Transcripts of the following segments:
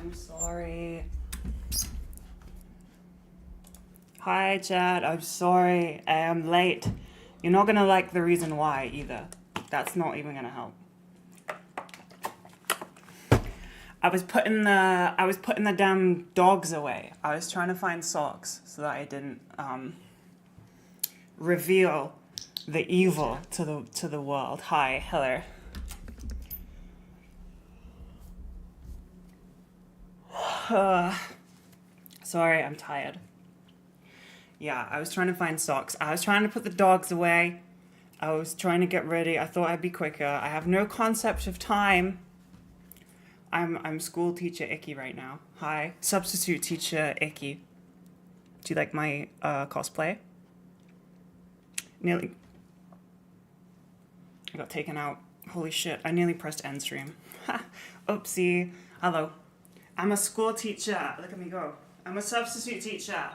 I'm sorry. Hi, Chad. I'm sorry. I am late. You're not gonna like the reason why either. That's not even gonna help. I was putting the damn dogs away. I was trying to find socks so that I didn't reveal the evil to the world. Hi, hello. Sorry, I'm tired. Yeah, I was trying to find socks. I was trying to put the dogs away. I was trying to get ready. I thought I'd be quicker. I have no concept of time. I'm school teacher Icky right now. Hi, substitute teacher Icky. Do you like my cosplay? Nearly. I got taken out. Holy shit! I nearly pressed end stream. Oopsie. Hello. I'm a school teacher. Look at me go. I'm a substitute teacher.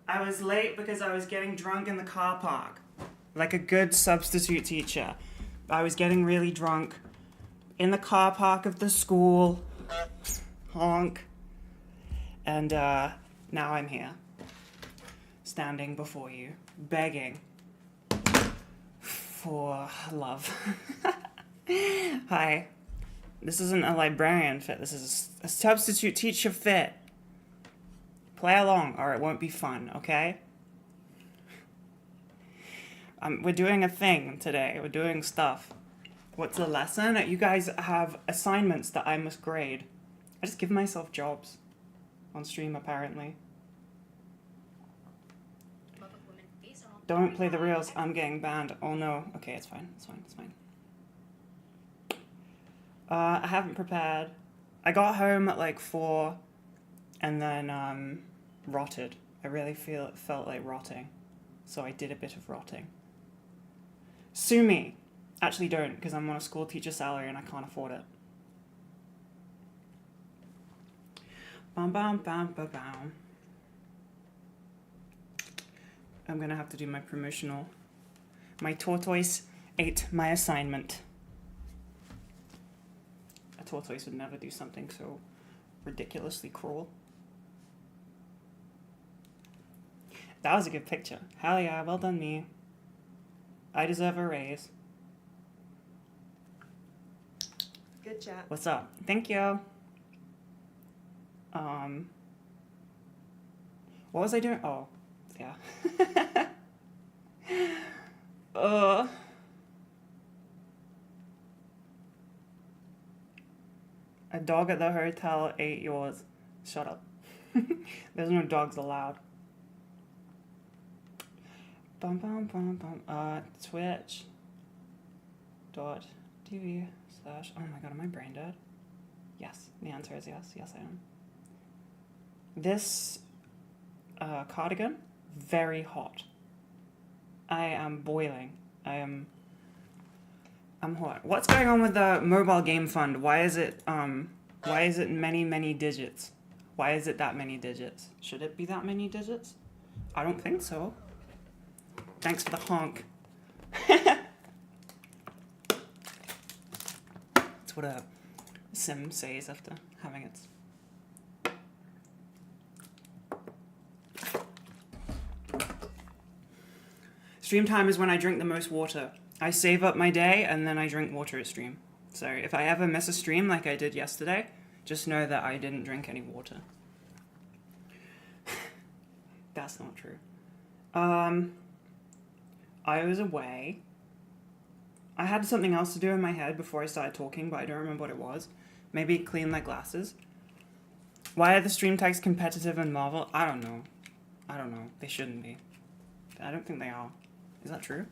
I was late because I was getting drunk in the car park. Like a good substitute teacher. I was getting really drunk in the car park of the school. Honk. And now I'm here. Standing before you. Begging for love. Hi. This isn't a librarian fit. This is a substitute teacher fit. Play along or it won't be fun, okay? We're doing a thing today. We're doing stuff. What's the lesson? You guys have assignments that I must grade. I just give myself jobs on stream, apparently. Don't play the reels. I'm getting banned. Oh no. Okay, it's fine. It's fine. It's fine. I haven't prepared. I got home at like 4 and then rotted. I really felt like rotting. So I did a bit of rotting. Sue me. Actually don't, because I'm on a school teacher salary and I can't afford it. Bam bam bam bam bam. I'm gonna have to do my promotional. My tortoise ate my assignment. A tortoise would never do something so ridiculously cruel. That was a good picture. Hell yeah, well done me. I deserve a raise. Good chat. What's up? Thank you. What was I doing? Oh, yeah. A dog at the hotel ate yours. Shut up. There's no dogs allowed. Bum bum bum bum. Twitch.tv/ oh my god, am I brain dead? Yes. The answer is yes. Yes, I am. This cardigan, very hot. I am boiling. I'm hot. What's going on with the mobile game fund? Why is it many digits? Why is it that many digits? Should it be that many digits? I don't think so. Thanks for the honk. That's what a sim says after having its... Stream time is when I drink the most water. I save up my day and then I drink water at stream. So if I ever miss a stream like I did yesterday, just know that I didn't drink any water. That's not true. I was away. I had something else to do in my head before I started talking, but I don't remember what it was. Maybe clean my glasses. Why are the stream tags competitive in Marvel? I don't know. They shouldn't be. I don't think they are. Is that true?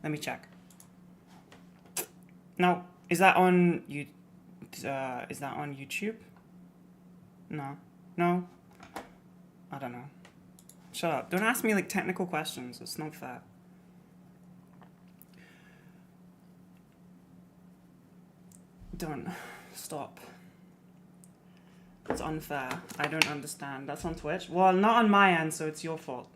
Let me check. No. Is that on YouTube? No. No? I don't know. Shut up. Don't ask me like technical questions. It's not fair. Don't. Stop. It's unfair. I don't understand. That's on Twitch? Well, not on my end, so it's your fault.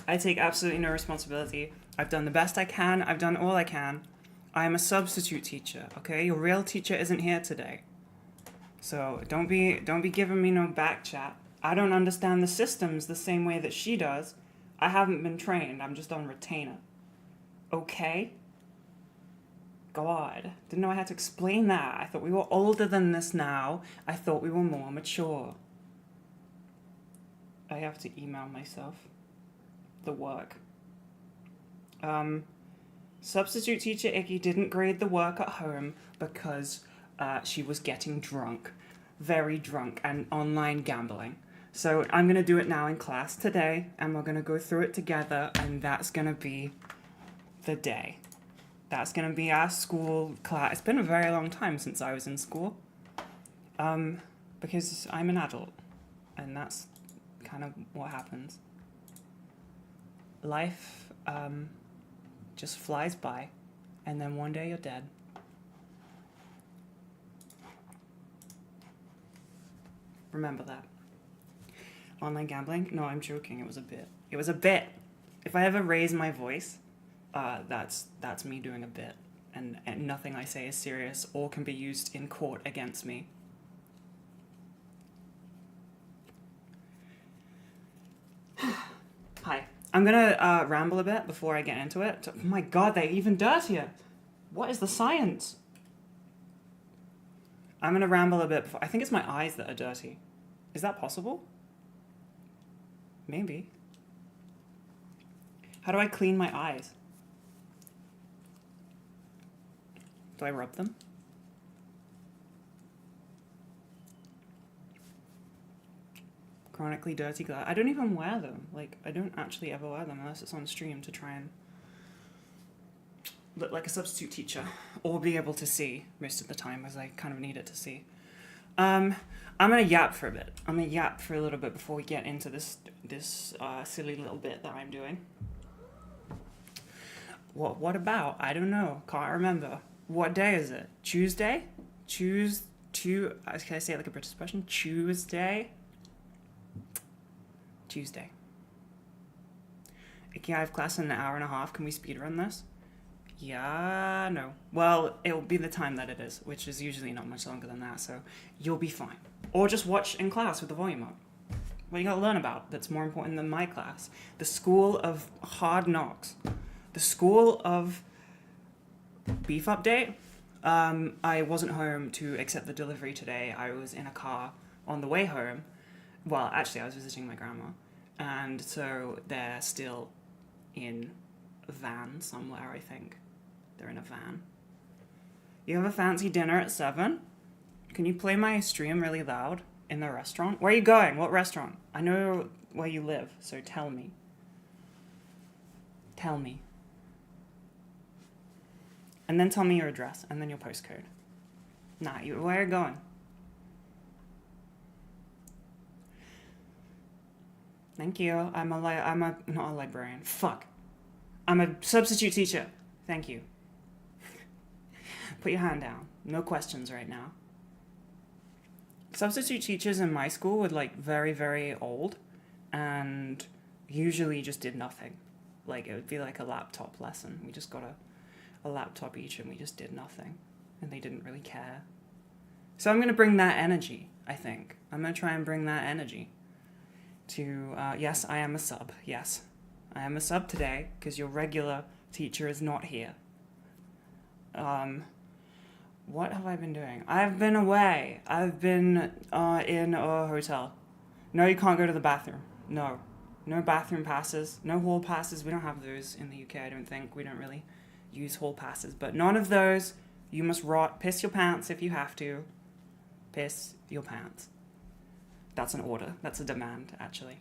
I take absolutely no responsibility. I've done the best I can. I've done all I can. I am a substitute teacher, okay? Your real teacher isn't here today. So don't be giving me no back chat. I don't understand the systems the same way that she does. I haven't been trained. I'm just on retainer. Okay? God. Didn't know I had to explain that. I thought we were older than this now. I thought we were more mature. I have to email myself the work. Substitute teacher Icky didn't grade the work at home because she was getting drunk. Very drunk and online gambling. So I'm going to do it now in class today, and we're going to go through it together, and that's going to be the day. That's going to be our school class. It's been a very long time since I was in school, because I'm an adult, and that's kind of what happens. Life just flies by, and then one day you're dead. Remember that. Online gambling? No, I'm joking. It was a bit. It was a bit. If I ever raise my voice, that's me doing a bit, and nothing I say is serious or can be used in court against me. Hi. I'm gonna ramble a bit before I get into it. Oh my god, they're even dirtier. What is the science? I'm gonna ramble a bit before. I think it's my eyes that are dirty. Is that possible? Maybe. How do I clean my eyes? Do I rub them? Chronically dirty glass. I don't even wear them. Like, I don't actually ever wear them unless it's on stream to try and look like a substitute teacher or be able to see most of the time, as I kind of need it to see. I'm gonna yap for a bit. I'm gonna yap for a little bit before we get into this silly little bit that I'm doing. What about? I don't know. Can't remember. What day is it? Tuesday? Can I say it like a British expression? Tuesday. Okay, I have class in an hour and a half. Can we speedrun this? Yeah, no. Well, it'll be the time that it is, which is usually not much longer than that, so you'll be fine. Or just watch in class with the volume up. What you gotta learn about that's more important than my class? The school of hard knocks. The school of beef update. I wasn't home to accept the delivery today. I was in a car on the way home. Well, actually, I was visiting my grandma. And so they're still in a van somewhere, I think. They're in a van. You have a fancy dinner at 7? Can you play my stream really loud in the restaurant? Where are you going? What restaurant? I know where you live, so tell me. Tell me. And then tell me your address, and then your postcode. Where are you going? Thank you. I'm not a librarian. Fuck. I'm a substitute teacher. Thank you. Put your hand down. No questions right now. Substitute teachers in my school were like very, very old and usually just did nothing. Like it would be like a laptop lesson. We just got a laptop each and we just did nothing. And they didn't really care. So I'm going to bring that energy, I think. I'm going to try and bring that energy to, yes, I am a sub. Yes, I am a sub today because your regular teacher is not here. What have I been doing? I've been away. I've been in a hotel. No, you can't go to the bathroom. No bathroom passes. No hall passes. We don't have those in the UK, I don't think. We don't really use hall passes. But none of those. You must piss your pants if you have to. Piss your pants. That's an order. That's a demand, actually.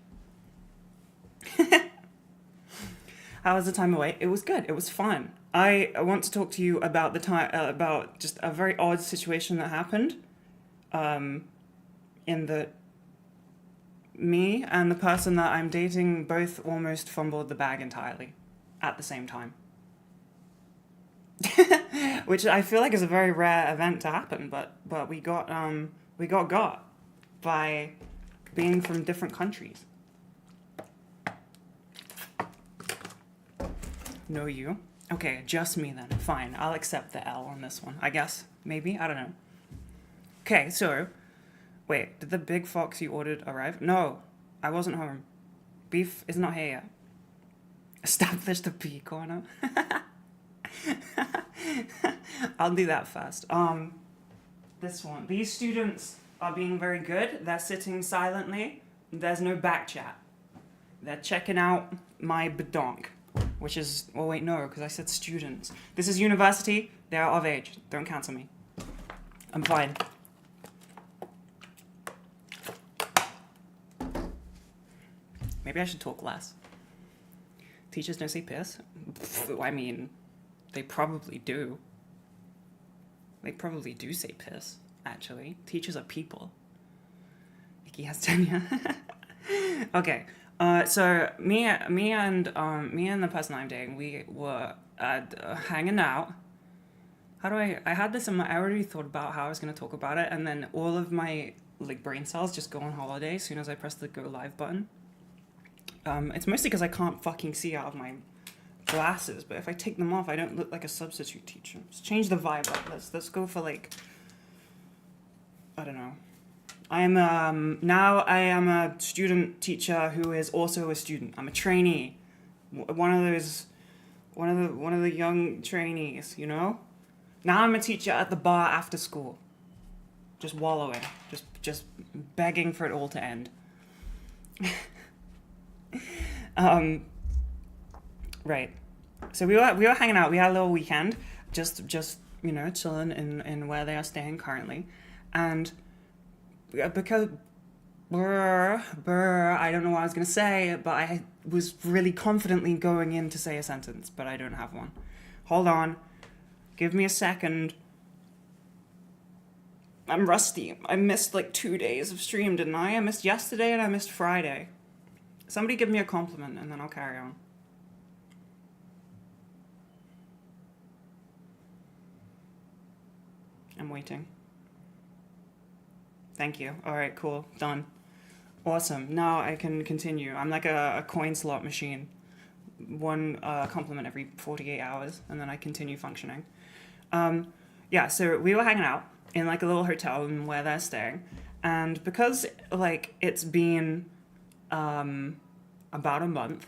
How was the time away? It was good. It was fun. I want to talk to you about the time about just a very odd situation that happened. In that me and the person that I'm dating both almost fumbled the bag entirely at the same time. Which I feel like is a very rare event to happen, but we got by being from different countries. No you? Okay, just me then. Fine, I'll accept the L on this one. I guess, maybe, I don't know. Okay, so Wait, did the big fox you ordered arrive? No, I wasn't home. Beef is not here yet. Establish the pea corner. I'll do that first. This one. These students are being very good. They're sitting silently. There's no back chat. They're checking out my badonk, which is... Oh, wait, no, because I said students. This is university. They are of age. Don't cancel me. I'm fine. Maybe I should talk less. Teachers don't say piss? I mean, they probably do. They probably do say piss, actually. Teachers are people. Icky has tenure. Okay, so me and the person I'm dating, we were hanging out. I had this in my... I already thought about how I was going to talk about it, and then all of my like brain cells just go on holiday as soon as I press the go live button. It's mostly because I can't fucking see out of my glasses, but if I take them off, I don't look like a substitute teacher. Let's change the vibe up. Let's go for like, I don't know. I am a student teacher who is also a student. I'm a trainee, one of the young trainees, you know. Now I'm a teacher at the bar after school, just wallowing, just begging for it all to end. Right. So we were hanging out. We had a little weekend, just you know, chilling in where they are staying currently, and because I don't know what I was gonna say, but I was really confidently going in to say a sentence, but I don't have one. Hold on, give me a second. I'm rusty. I missed like 2 days of stream, didn't I? I missed yesterday and I missed Friday. Somebody give me a compliment and then I'll carry on. I'm waiting. Thank you. All right, cool. Done. Awesome. Now I can continue. I'm like a coin slot machine. One compliment every 48 hours, and then I continue functioning. Yeah, so we were hanging out in like a little hotel where they're staying. And because like it's been about a month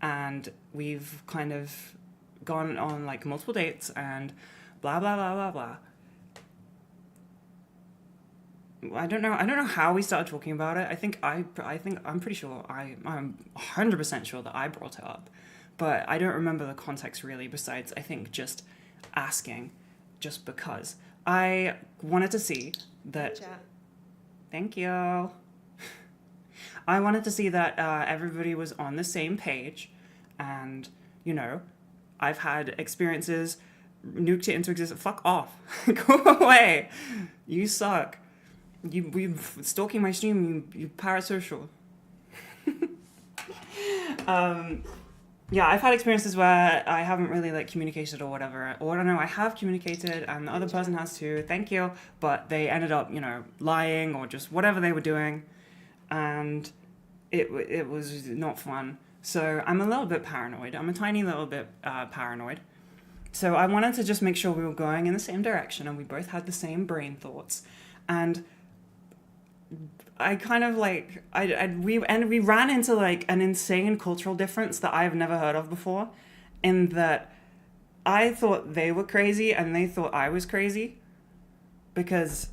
and we've kind of gone on like multiple dates and blah, blah, blah, blah, blah. I don't know how we started talking about it. I'm pretty sure I'm 100% sure that I brought it up, but I don't remember the context really, besides I think just asking just because I wanted to see that. Chat. Thank you. I wanted to see that everybody was on the same page, and you know, I've had experiences, nuked it into existence. Fuck off. Go away. You suck. You stalking my stream, you parasocial. Yeah, I've had experiences where I haven't really like communicated or whatever, or I don't know, I have communicated and the other person has too, thank you, but they ended up, you know, lying or just whatever they were doing, and it was not fun. So I'm a little bit paranoid. I'm a tiny little bit paranoid. So I wanted to just make sure we were going in the same direction and we both had the same brain thoughts. And I kind of like we ran into like an insane cultural difference that I've never heard of before, in that I thought they were crazy and they thought I was crazy, because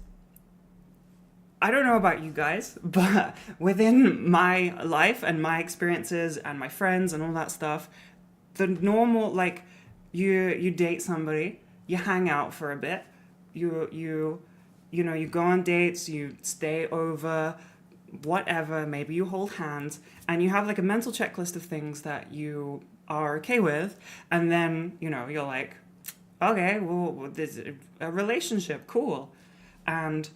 I don't know about you guys, but within my life and my experiences and my friends and all that stuff, the normal, like, you date somebody, you hang out for a bit, you know, you go on dates, you stay over, whatever, maybe you hold hands, and you have like a mental checklist of things that you are okay with, and then, you know, you're like, okay, well, there's a relationship, cool. And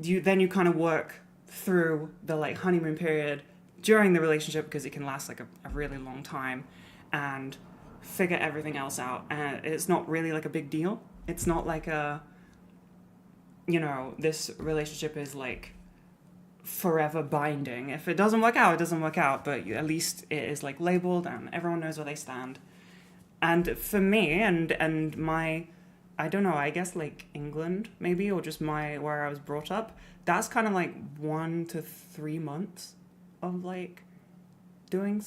you kind of work through the like honeymoon period during the relationship, because it can last like a really long time, and figure everything else out. And it's not really like a big deal. It's not like you know, this relationship is like forever binding. If it doesn't work out, it doesn't work out, but at least it is like labeled and everyone knows where they stand. And for me and my I don't know, I guess like England maybe, or just where I was brought up, that's kind of like 1 to 3 months of like doing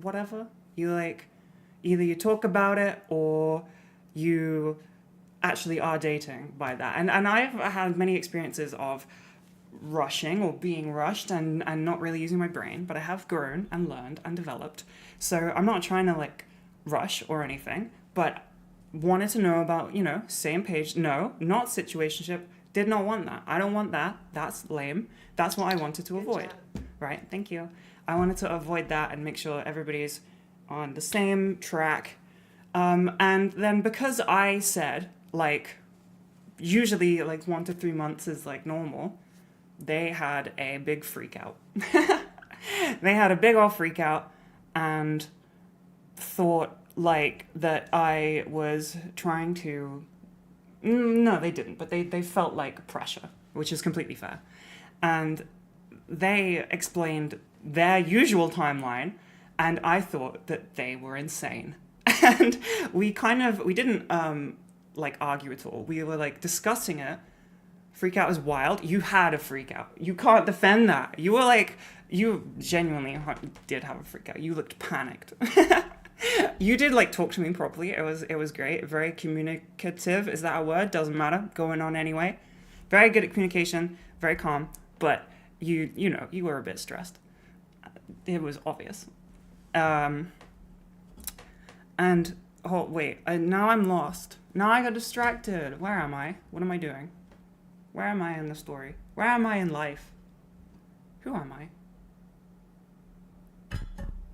whatever. You like either you talk about it or you actually are dating by that. And I've had many experiences of rushing or being rushed and not really using my brain, but I have grown and learned and developed. So I'm not trying to like rush or anything, but wanted to know about, same page. No, not situationship. Did not want that. I don't want that. That's lame. That's what I wanted to Good avoid. job. Right? Thank you. I wanted to avoid that and make sure everybody's on the same track. And then because I said, like, usually like 1 to 3 months is like normal, they had a big freak out. They had a big old freak out and thought like that I was trying to. No, they didn't, but they felt like pressure, which is completely fair. And they explained their usual timeline, and I thought that they were insane. And we didn't like argue at all. We were like discussing it. Freak out is wild. You had a freak out. You can't defend that. You were like, you genuinely did have a freak out. You looked panicked. You did like talk to me properly. It was great. Very communicative. Is that a word? Doesn't matter. Going on anyway. Very good at communication. Very calm. But you were a bit stressed. It was obvious. And oh wait, now I'm lost. Now I got distracted. Where am I? What am I doing? Where am I in the story? Where am I in life? Who am I?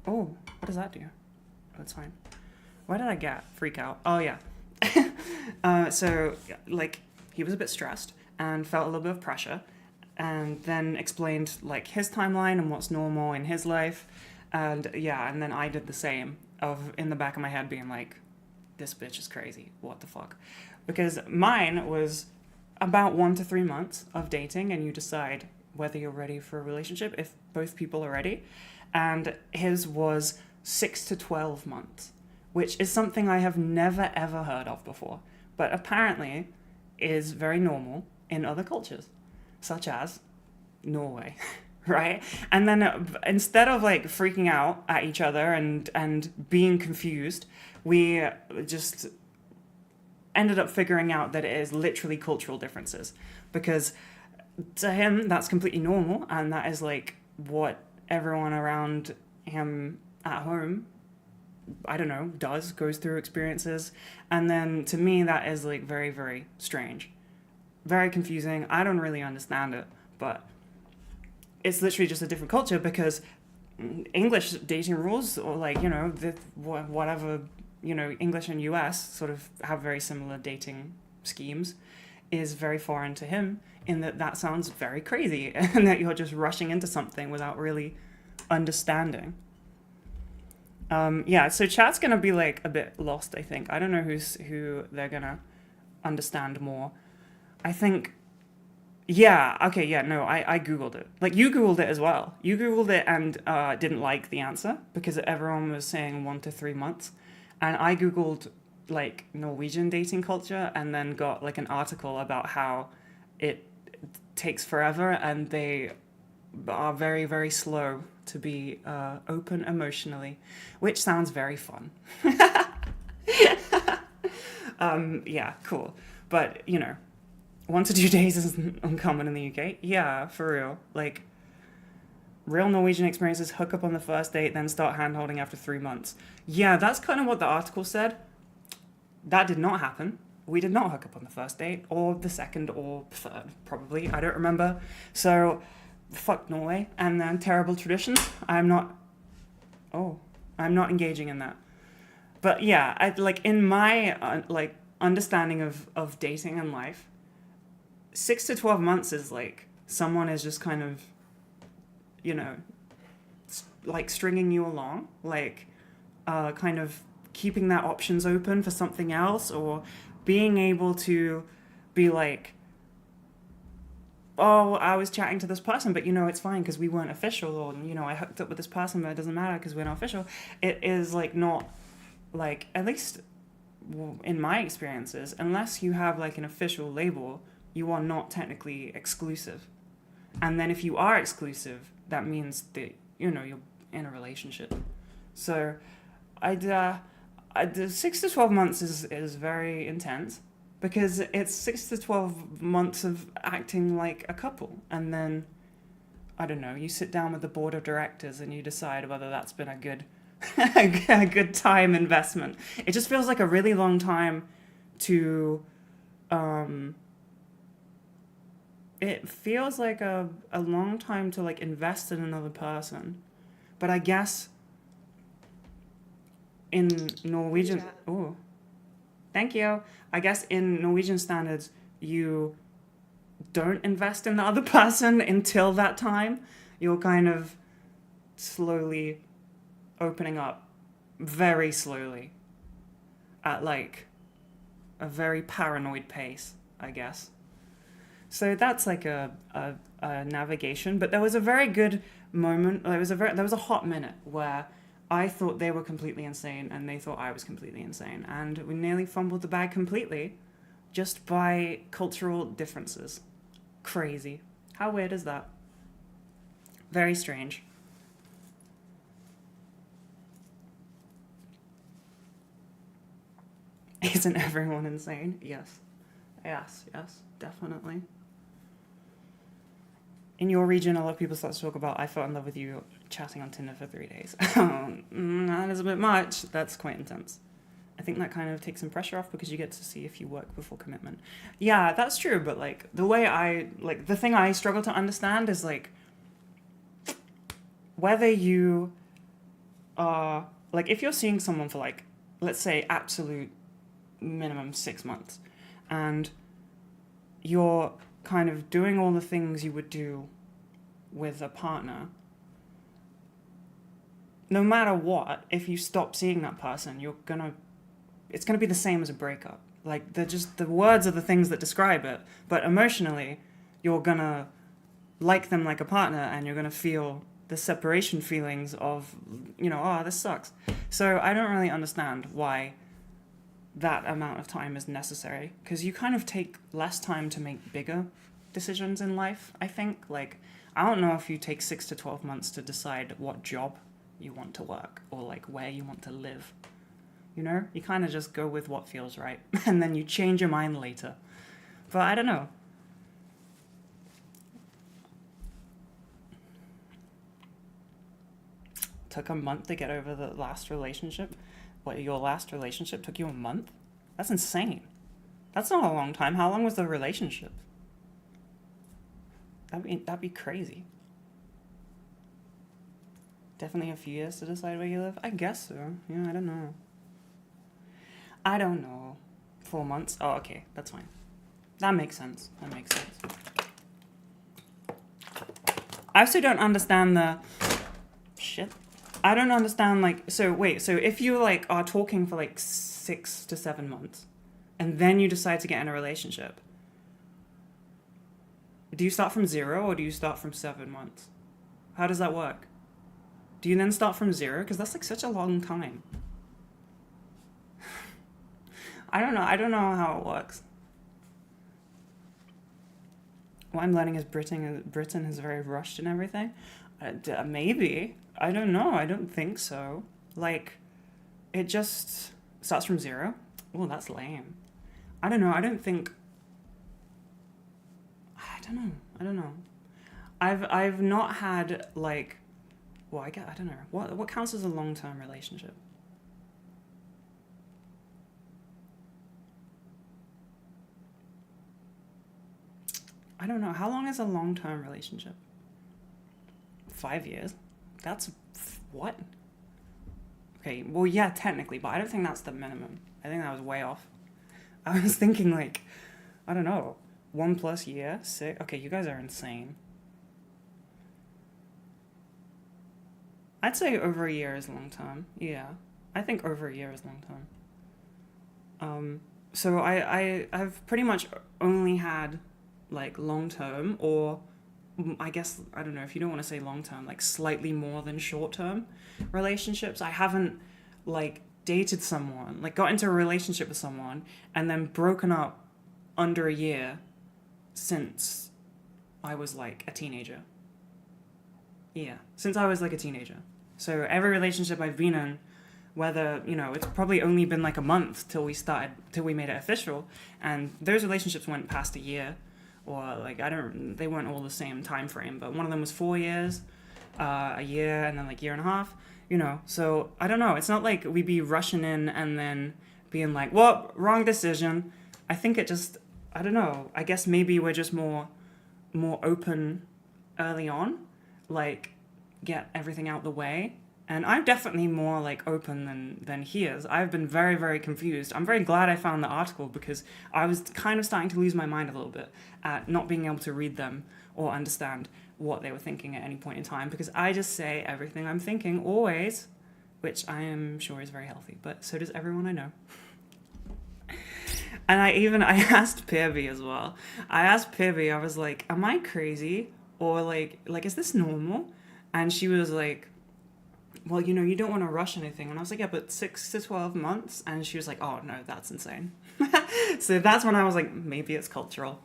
Oh, what does that do? Oh, it's fine. What did I get? Freak out. Oh, yeah. So, like, he was a bit stressed and felt a little bit of pressure, and then explained, like, his timeline and what's normal in his life. And, yeah, and then I did the same, in the back of my head being like, this bitch is crazy. What the fuck? Because mine was about 1 to 3 months of dating, and you decide whether you're ready for a relationship if both people are ready. And his was 6 to 12 months, which is something I have never ever heard of before, but apparently is very normal in other cultures, such as Norway, right? And then instead of like freaking out at each other and being confused, we just ended up figuring out that it is literally cultural differences, because to him that's completely normal, and that is like what everyone around him at home, I don't know, goes through experiences. And then to me that is like very, very strange, very confusing. I don't really understand it, but it's literally just a different culture, because English dating rules, or like, whatever, English and US sort of have very similar dating schemes, is very foreign to him, in that sounds very crazy, and that you're just rushing into something without really understanding. So chat's gonna be like a bit lost, I think. I don't know who they're gonna understand more. I think, I Googled it. Like, you Googled it as well. You Googled it and didn't like the answer because everyone was saying 1 to 3 months. And I Googled like Norwegian dating culture and then got like an article about how it takes forever and they are very, very slow to be open emotionally, which sounds very fun. Cool. But, 1 to 2 days is uncommon in the UK. Yeah, for real. Like, real Norwegian experiences, hook up on the first date, then start hand-holding after 3 months. Yeah, that's kind of what the article said. That did not happen. We did not hook up on the first date, or the second, or third, probably. I don't remember. So, fuck Norway, and then terrible traditions. I'm not engaging in that. But yeah, in my understanding of dating and life, 6 to 12 months is like someone is just kind of, like stringing you along, like kind of keeping their options open for something else, or being able to be like, oh, I was chatting to this person, but it's fine because we weren't official, or I hooked up with this person, but it doesn't matter because we're not official. It is like not, like, at least in my experiences, unless you have like an official label, you are not technically exclusive. And then if you are exclusive, that means that, you know, you're in a relationship. So the 6 to 12 months is very intense because it's 6 to 12 months of acting like a couple. And then, I don't know, you sit down with the board of directors and you decide whether that's been a good a good time investment. It just feels like a really long time to it feels like a long time to like invest in another person. But I guess in Norwegian, Yeah. oh, thank you. I guess in Norwegian standards, you don't invest in the other person until that time. You're kind of slowly opening up, very slowly, at like a very paranoid pace, I guess. So that's like a navigation. But there was a very good moment. There was a hot minute where I thought they were completely insane and they thought I was completely insane, and we nearly fumbled the bag completely, just by cultural differences. Crazy. How weird is that? Very strange. Isn't everyone insane? Yes. Yes, definitely. In your region, a lot of people start to talk about, I fell in love with you chatting on Tinder for 3 days. That is a bit much. That's quite intense. I think that kind of takes some pressure off because you get to see if you work before commitment. Yeah, that's true. But like the thing I struggle to understand is like whether you are, like, if you're seeing someone for like, let's say absolute minimum 6 months, and you're kind of doing all the things you would do with a partner, no matter what, if you stop seeing that person, it's gonna be the same as a breakup. Like, the words are the things that describe it, but emotionally, you're gonna like them like a partner, and you're gonna feel the separation feelings of, you know, oh, this sucks. So I don't really understand why that amount of time is necessary, because you kind of take less time to make bigger decisions in life, I think. Like, I don't know if you take 6 to 12 months to decide what job you want to work or like where you want to live. You know, you kind of just go with what feels right and then you change your mind later. But I don't know. Took a month to get over the last relationship. What, your last relationship took you a month? That's insane. That's not a long time. How long was the relationship? That'd be crazy. Definitely a few years to decide where you live? I guess so. Yeah, I don't know. 4 months? Oh, okay. That's fine. That makes sense. I also don't understand the... Shit. I don't understand, like... So, wait. So, if you, like, are talking for, like, 6 to 7 months, and then you decide to get in a relationship, do you start from 0 or do you start from 7 months? How does that work? Do you then start from 0? Because that's, like, such a long time. I don't know how it works. What I'm learning is Britain is very rushed and everything. Maybe. I don't know. I don't think so. Like, it just starts from 0. Oh, that's lame. I don't know. I don't know. I've not had, like, well, I don't know. What counts as a long-term relationship? I don't know. How long is a long-term relationship? 5 years? That's... what? Okay, well, yeah, technically, but I don't think that's the minimum. I think that was way off. I was thinking, like, I don't know, 1+ year, 6... Okay, you guys are insane. I'd say over a year is long-term. Yeah, I think over a year is long-term. So I've pretty much only had, like, long-term, or I guess, I don't know, if you don't want to say long-term, like slightly more than short-term relationships. I haven't, like, dated someone, like got into a relationship with someone, and then broken up under a year since I was like a teenager. Yeah, since I was like a teenager. So every relationship I've been in, whether, you know, it's probably only been like a month till we made it official, and those relationships went past a year, or like, they weren't all the same time frame, but one of them was 4 years, a year, and then like year and a half, you know. So I don't know, it's not like we'd be rushing in and then being like, well, wrong decision. I think it just, I don't know, I guess maybe we're just more open early on, like get everything out the way. And I'm definitely more like open than he is. I've been very, very confused. I'm very glad I found the article, because I was kind of starting to lose my mind a little bit at not being able to read them or understand what they were thinking at any point in time, because I just say everything I'm thinking always, which I am sure is very healthy, but so does everyone I know. And I asked Pibby as well. I asked Pibby, I was like, am I crazy? Or like, is this normal? And she was like, well, you know, you don't want to rush anything. And I was like, yeah, but 6 to 12 months? And she was like, oh, no, that's insane. So that's when I was like, maybe it's cultural.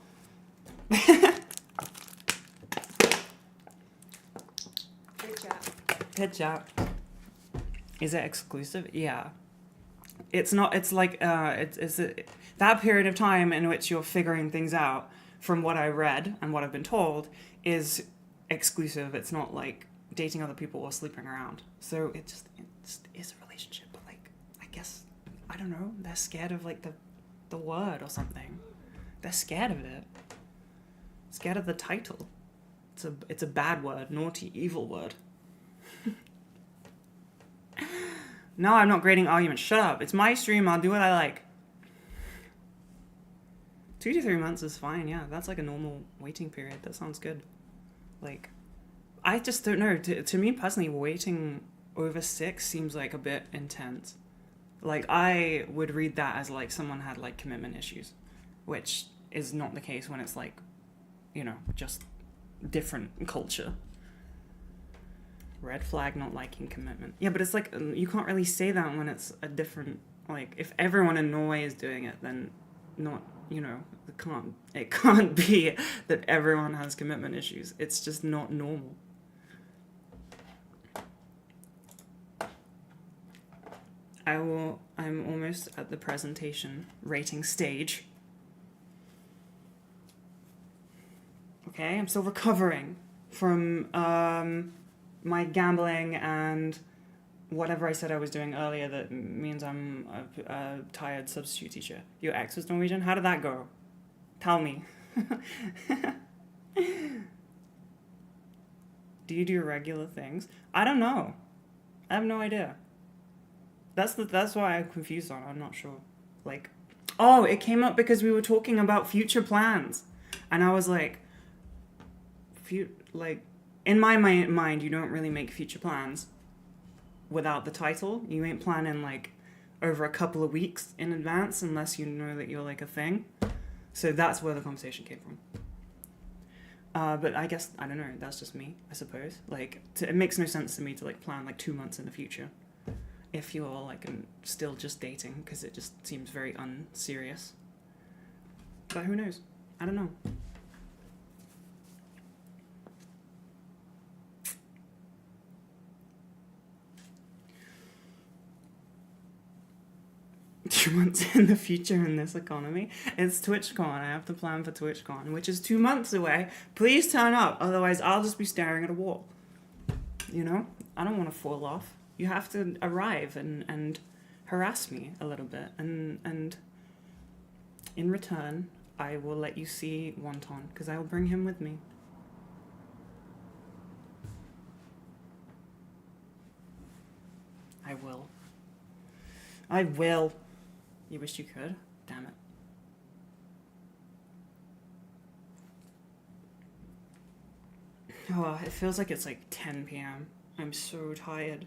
Good job. Good job. Is it exclusive? Yeah. It's not, it's like, that period of time in which you're figuring things out, from what I read and what I've been told, is exclusive. It's not like dating other people or sleeping around. So it just is a relationship, but like, I guess, I don't know, they're scared of like the word or something. They're scared of it. Scared of the title. It's a bad word, naughty, evil word. No, I'm not grading arguments. Shut up. It's my stream. I'll do what I like. 2 to 3 months is fine. Yeah, that's like a normal waiting period. That sounds good. Like, I just don't know. To me personally, waiting over 6 seems like a bit intense. Like, I would read that as like someone had like commitment issues, which is not the case when it's like, you know, just different culture. Red flag, not liking commitment. Yeah, but it's like, you can't really say that when it's a different, like, if everyone in Norway is doing it, then not, you know, it can't be that everyone has commitment issues. It's just not normal. I'm almost at the presentation rating stage. Okay, I'm still recovering from my gambling and whatever I said I was doing earlier that means I'm a tired substitute teacher. Your ex was Norwegian? How did that go? Tell me. Do you do regular things? I don't know. I have no idea. That's why I'm confused on. I'm not sure. Like, oh, it came up because we were talking about future plans, and I was like, in my mind, you don't really make future plans without the title. You ain't planning like over a couple of weeks in advance unless you know that you're like a thing. So that's where the conversation came from. But I guess, I don't know, that's just me, I suppose. Like, it makes no sense to me to like plan like 2 months in the future if you're like still just dating, because it just seems very unserious. But who knows? I don't know. Two months in the future in this economy. It's TwitchCon. I have to plan for TwitchCon, which is 2 months away. Please turn up, otherwise I'll just be staring at a wall. You know? I don't want to fall off. You have to arrive and harass me a little bit, and in return, I will let you see Wonton, because I will bring him with me. I will. I will. You wish you could? Damn it. Oh, it feels like it's like 10 p.m. I'm so tired.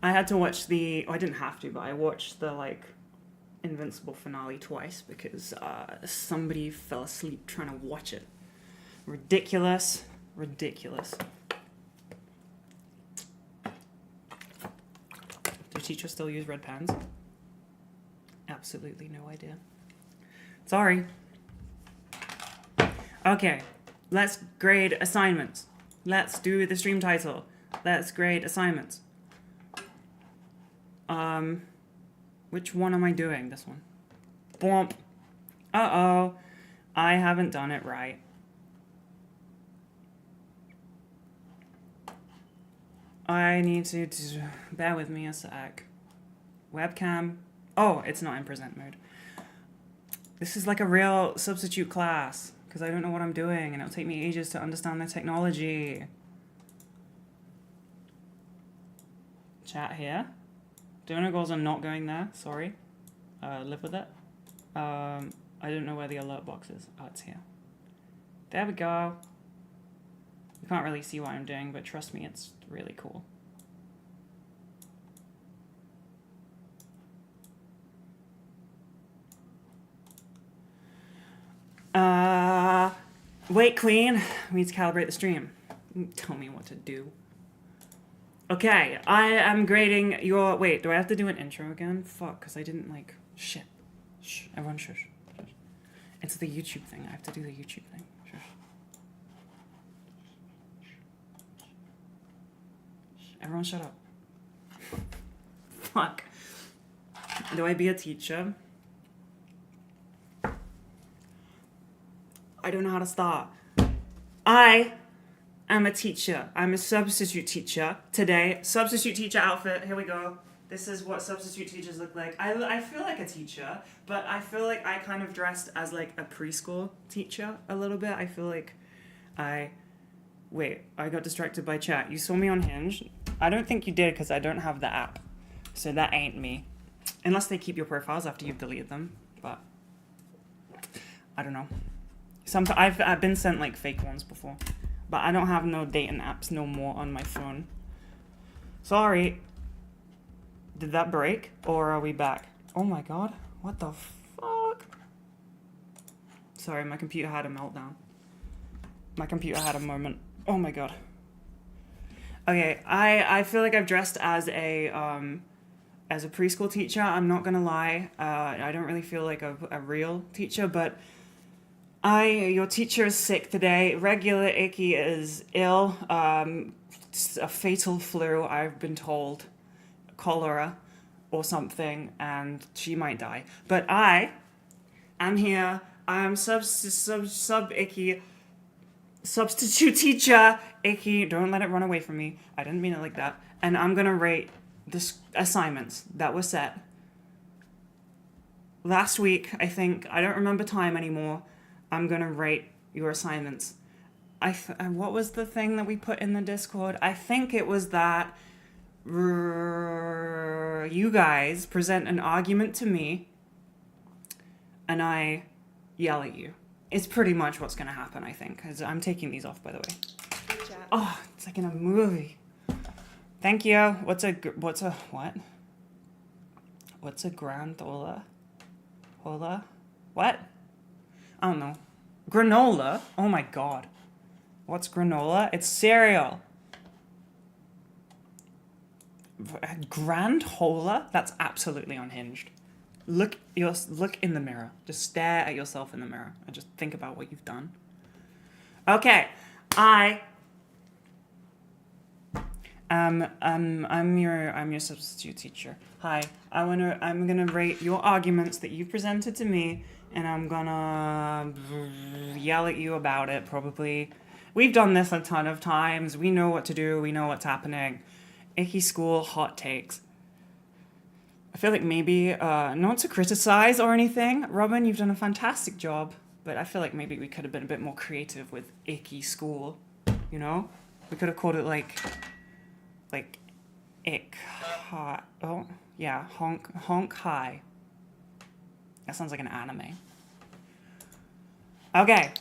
I had to watch I didn't have to, but I watched the like Invincible finale twice because somebody fell asleep trying to watch it. Ridiculous. Do teachers still use red pens? Absolutely no idea. Sorry. Okay, let's grade assignments. Let's do the stream title. Let's grade assignments. Which one am I doing? This one. Bwomp. Uh-oh. I haven't done it right. I need to bear with me a sec. Webcam. Oh, it's not in present mode. This is like a real substitute class because I don't know what I'm doing and it'll take me ages to understand the technology. Chat here. Donor goals are not going there. Sorry. Live with it. I don't know where the alert box is. Oh, it's here. There we go. You can't really see what I'm doing, but trust me, it's really cool. Wait, Queen. We need to calibrate the stream. Tell me what to do. Okay, I am grading your... Wait, do I have to do an intro again? Fuck, because I didn't, like... Shit. Shh. Everyone shush. Shush. It's the YouTube thing. I have to do the YouTube thing. Shush. Everyone shut up. Fuck. Do I be a teacher? I don't know how to start. I am a teacher. I'm a substitute teacher today. Substitute teacher outfit. Here we go. This is what substitute teachers look like. I feel like a teacher, but I feel like I kind of dressed as like a preschool teacher a little bit. I feel like Wait, I got distracted by chat. You saw me on Hinge? I don't think you did because I don't have the app. So that ain't me. Unless they keep your profiles after you've deleted them. But I don't know. I've been sent like fake ones before. But I don't have no dating apps no more on my phone. Sorry. Did that break? Or are we back? Oh my god. What the fuck? Sorry, my computer had a meltdown. My computer had a moment. Oh my god. Okay, I feel like I've dressed as a preschool teacher. I'm not gonna lie. I don't really feel like a real teacher, but your teacher is sick today. Regular Icky is ill. It's a fatal flu, I've been told. Cholera or something, and she might die. But I am here. I am Icky. Substitute teacher, Icky. Don't let it run away from me. I didn't mean it like that. And I'm gonna rate the assignments that were set. Last week, I think, I don't remember time anymore. I'm gonna rate your assignments. What was the thing that we put in the Discord? I think it was that you guys present an argument to me and I yell at you. It's pretty much what's gonna happen, I think. 'Cause I'm taking these off, by the way. Good job. Oh, it's like in a movie. Thank you. What's a what? What's a grandola? Hola? What? I don't know. Granola? Oh my god. What's granola? It's cereal. Grandola? That's absolutely unhinged. Look in the mirror. Just stare at yourself in the mirror and just think about what you've done. Okay. I'm your substitute teacher. Hi. I'm gonna rate your arguments that you presented to me, and I'm gonna yell at you about it probably. We've done this a ton of times. We know what to do. We know what's happening. Icky school hot takes. I feel like maybe, not to criticize or anything, Robin, you've done a fantastic job, but I feel like maybe we could have been a bit more creative with Icky school, you know? We could have called it like ick, hot, oh, yeah, honk high. That sounds like an anime. Okay.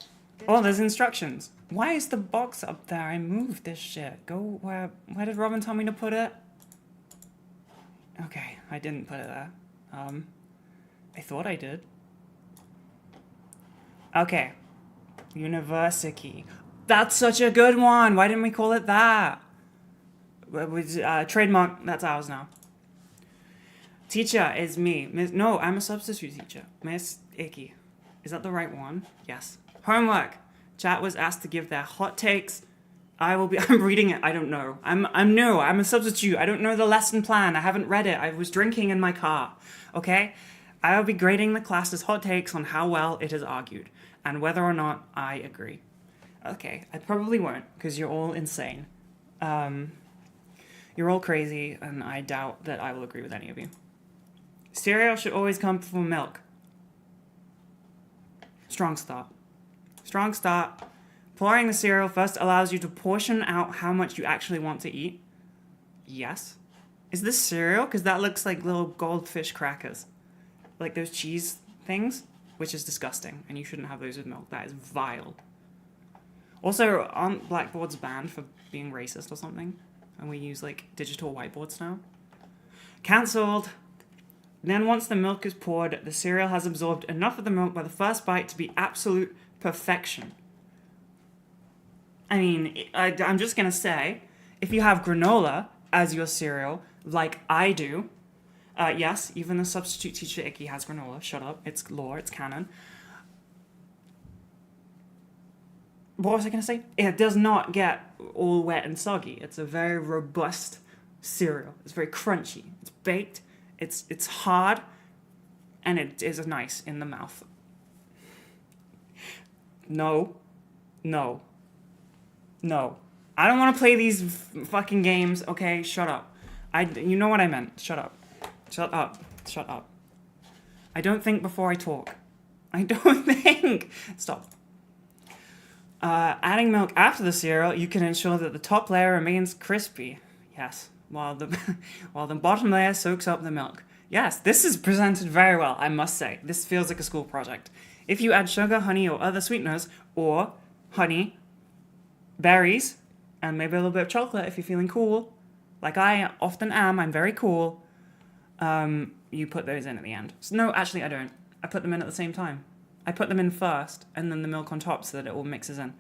Oh, there's instructions. Why is the box up there? I moved this shit. Go where did Robin tell me to put it? Okay, I didn't put it there. I thought I did. Okay. University. That's such a good one. Why didn't we call it that? Trademark. That's ours now. Teacher is me. No, I'm a substitute teacher. Miss Icky. Is that the right one? Yes. Homework. Chat was asked to give their hot takes. I'm reading it. I don't know. I'm new. I'm a substitute. I don't know the lesson plan. I haven't read it. I was drinking in my car. Okay? I'll be grading the class's hot takes on how well it is argued and whether or not I agree. Okay, I probably won't because you're all insane. You're all crazy and I doubt that I will agree with any of you. Cereal should always come before milk. Strong start. Strong start. Pouring the cereal first allows you to portion out how much you actually want to eat. Yes. Is this cereal? Because that looks like little goldfish crackers. Like those cheese things, which is disgusting. And you shouldn't have those with milk. That is vile. Also, aren't blackboards banned for being racist or something? And we use like digital whiteboards now? Cancelled. Then once the milk is poured, the cereal has absorbed enough of the milk by the first bite to be absolute perfection. I mean, I'm just going to say, if you have granola as your cereal, like I do, yes, even the substitute teacher Icky has granola. Shut up. It's lore. It's canon. What was I going to say? It does not get all wet and soggy. It's a very robust cereal. It's very crunchy. It's baked. It's hard, and it is nice in the mouth. No. I don't want to play these fucking games, okay? Shut up. You know what I meant. Shut up. I don't think before I talk. I don't think. Stop. Adding milk after the cereal, you can ensure that the top layer remains crispy. Yes. While the bottom layer soaks up the milk. Yes, this is presented very well, I must say. This feels like a school project. If you add sugar, honey, or other sweeteners, or honey, berries, and maybe a little bit of chocolate if you're feeling cool, like I often am, I'm very cool, you put those in at the end. So, no, actually I don't. I put them in at the same time. I put them in first, and then the milk on top so that it all mixes in.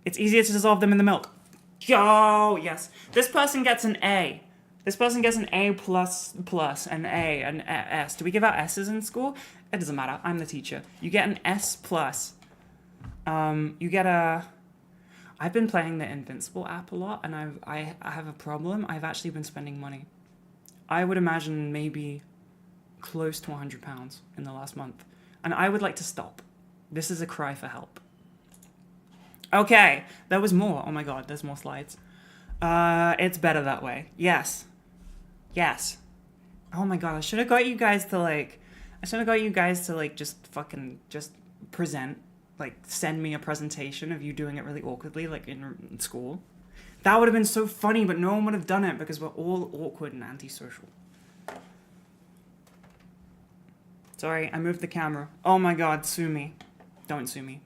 It's easier to dissolve them in the milk. Yo, yes. This person gets an A. This person gets an A plus, an A, an S. Do we give out S's in school? It doesn't matter. I'm the teacher. You get an S plus. You get a... I've been playing the Invincible app a lot, and I have a problem. I've actually been spending money. I would imagine maybe close to £100 in the last month. And I would like to stop. This is a cry for help. Okay, there was more. Oh my god, there's more slides. It's better that way. Yes. Oh my god, I should have got you guys to just present, like send me a presentation of you doing it really awkwardly, like in school. That would have been so funny, but no one would have done it because we're all awkward and antisocial. Sorry, I moved the camera. Oh my god, sue me. Don't sue me.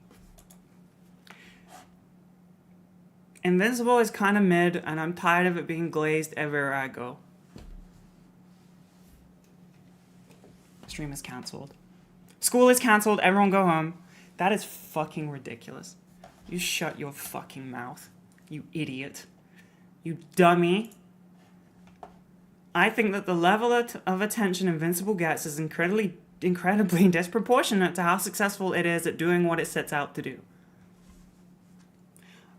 Invincible is kind of mid, and I'm tired of it being glazed everywhere I go. Stream is cancelled. School is cancelled, everyone go home. That is fucking ridiculous. You shut your fucking mouth, you idiot. You dummy. I think that the level of attention Invincible gets is incredibly disproportionate to how successful it is at doing what it sets out to do.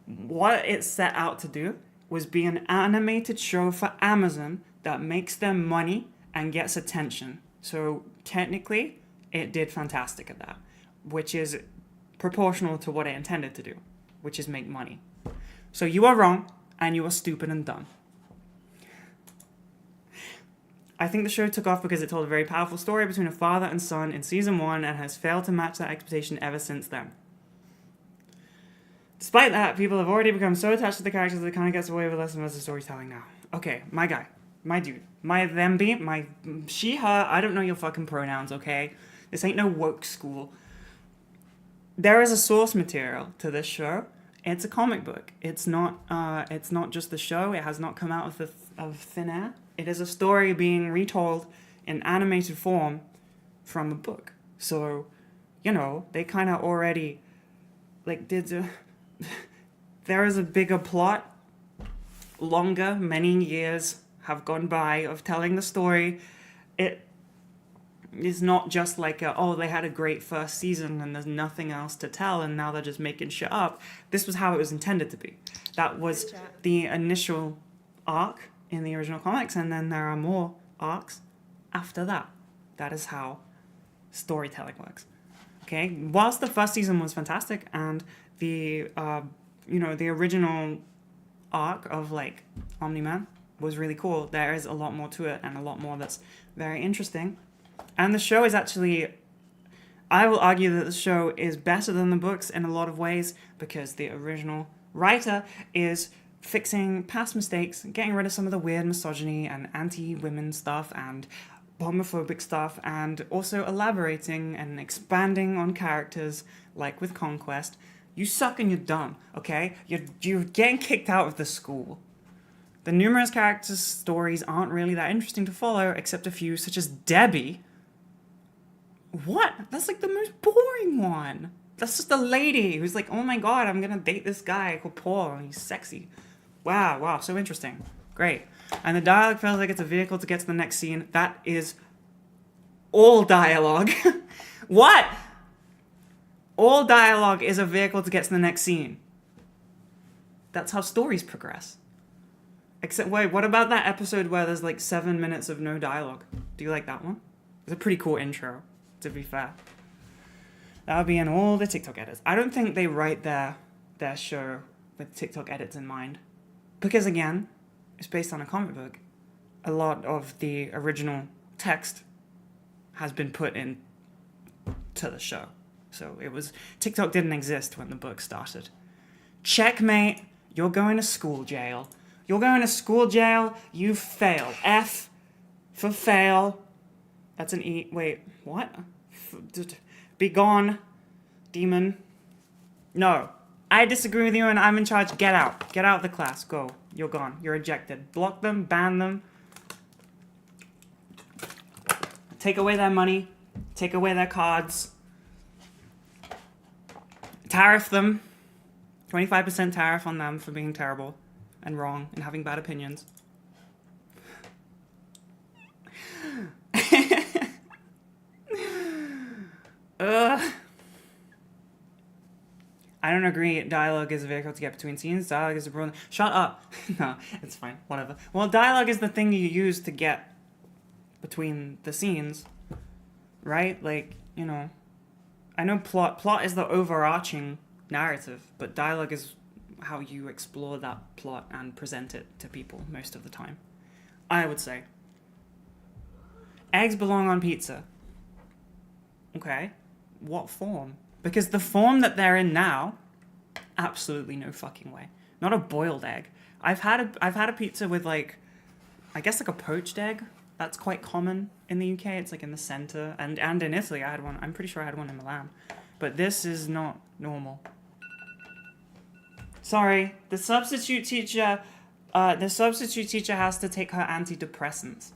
What it set out to do was be an animated show for Amazon that makes them money and gets attention. So technically, it did fantastic at that, which is proportional to what it intended to do, which is make money. So you are wrong, and you are stupid and dumb. I think the show took off because it told a very powerful story between a father and son in season 1 and has failed to match that expectation ever since then. Despite that, people have already become so attached to the characters that it kind of gets away with less and less of storytelling now. Okay, my guy, my dude, my them be, my she, her, I don't know your fucking pronouns, okay? This ain't no woke school. There is a source material to this show. It's a comic book. It's not just the show. It has not come out of thin air. It is a story being retold in animated form from a book. So, they kind of already, there is a bigger plot, longer, many years have gone by of telling the story it is not just like, they had a great first season and there's nothing else to tell and now they're just making shit up. This was how it was intended to be. That was the initial arc in the original comics, and then there are more arcs after that. That is how storytelling works. Okay, whilst the first season was fantastic and the the original arc of like Omni-Man was really cool, there is a lot more to it and a lot more that's very interesting. And the show is actually, I will argue that the show is better than the books in a lot of ways because the original writer is fixing past mistakes, getting rid of some of the weird misogyny and anti-women stuff and homophobic stuff, and also elaborating and expanding on characters like with Conquest. You suck and you're dumb, okay? You're getting kicked out of the school. The numerous characters' stories aren't really that interesting to follow, except a few, such as Debbie. What? That's like the most boring one. That's just a lady who's like, oh my god, I'm gonna date this guy called Paul, and he's sexy. Wow, so interesting. Great. And the dialogue feels like it's a vehicle to get to the next scene. That is all dialogue. What? All dialogue is a vehicle to get to the next scene. That's how stories progress. Except, wait, what about that episode where there's like 7 minutes of no dialogue? Do you like that one? It's a pretty cool intro, to be fair. That would be in all the TikTok edits. I don't think they write their show with TikTok edits in mind. Because again, it's based on a comic book. A lot of the original text has been put in to the show. So TikTok didn't exist when the book started. Checkmate, you're going to school jail. You're going to school jail, you fail. F for fail. That's an E. Wait, what? Be gone, demon. No, I disagree with you and I'm in charge. Get out. Get out of the class. Go. You're gone. You're ejected. Block them, ban them. Take away their money. Take away their cards. Tariff them. 25% tariff on them for being terrible and wrong and having bad opinions. Ugh. I don't agree. Dialogue is a vehicle to get between scenes. Dialogue is a problem. Shut up. No, it's fine. Whatever. Well, dialogue is the thing you use to get between the scenes, right? Like, I know plot is the overarching narrative, but dialogue is how you explore that plot and present it to people most of the time. I would say. Eggs belong on pizza. Okay. What form? Because the form that they're in now, absolutely no fucking way. Not a boiled egg. I've had a pizza with like, I guess like a poached egg. That's quite common in the UK. It's like in the center, and in Italy I had one. I'm pretty sure I had one in Milan, but this is not normal. Sorry, the substitute teacher has to take her antidepressants.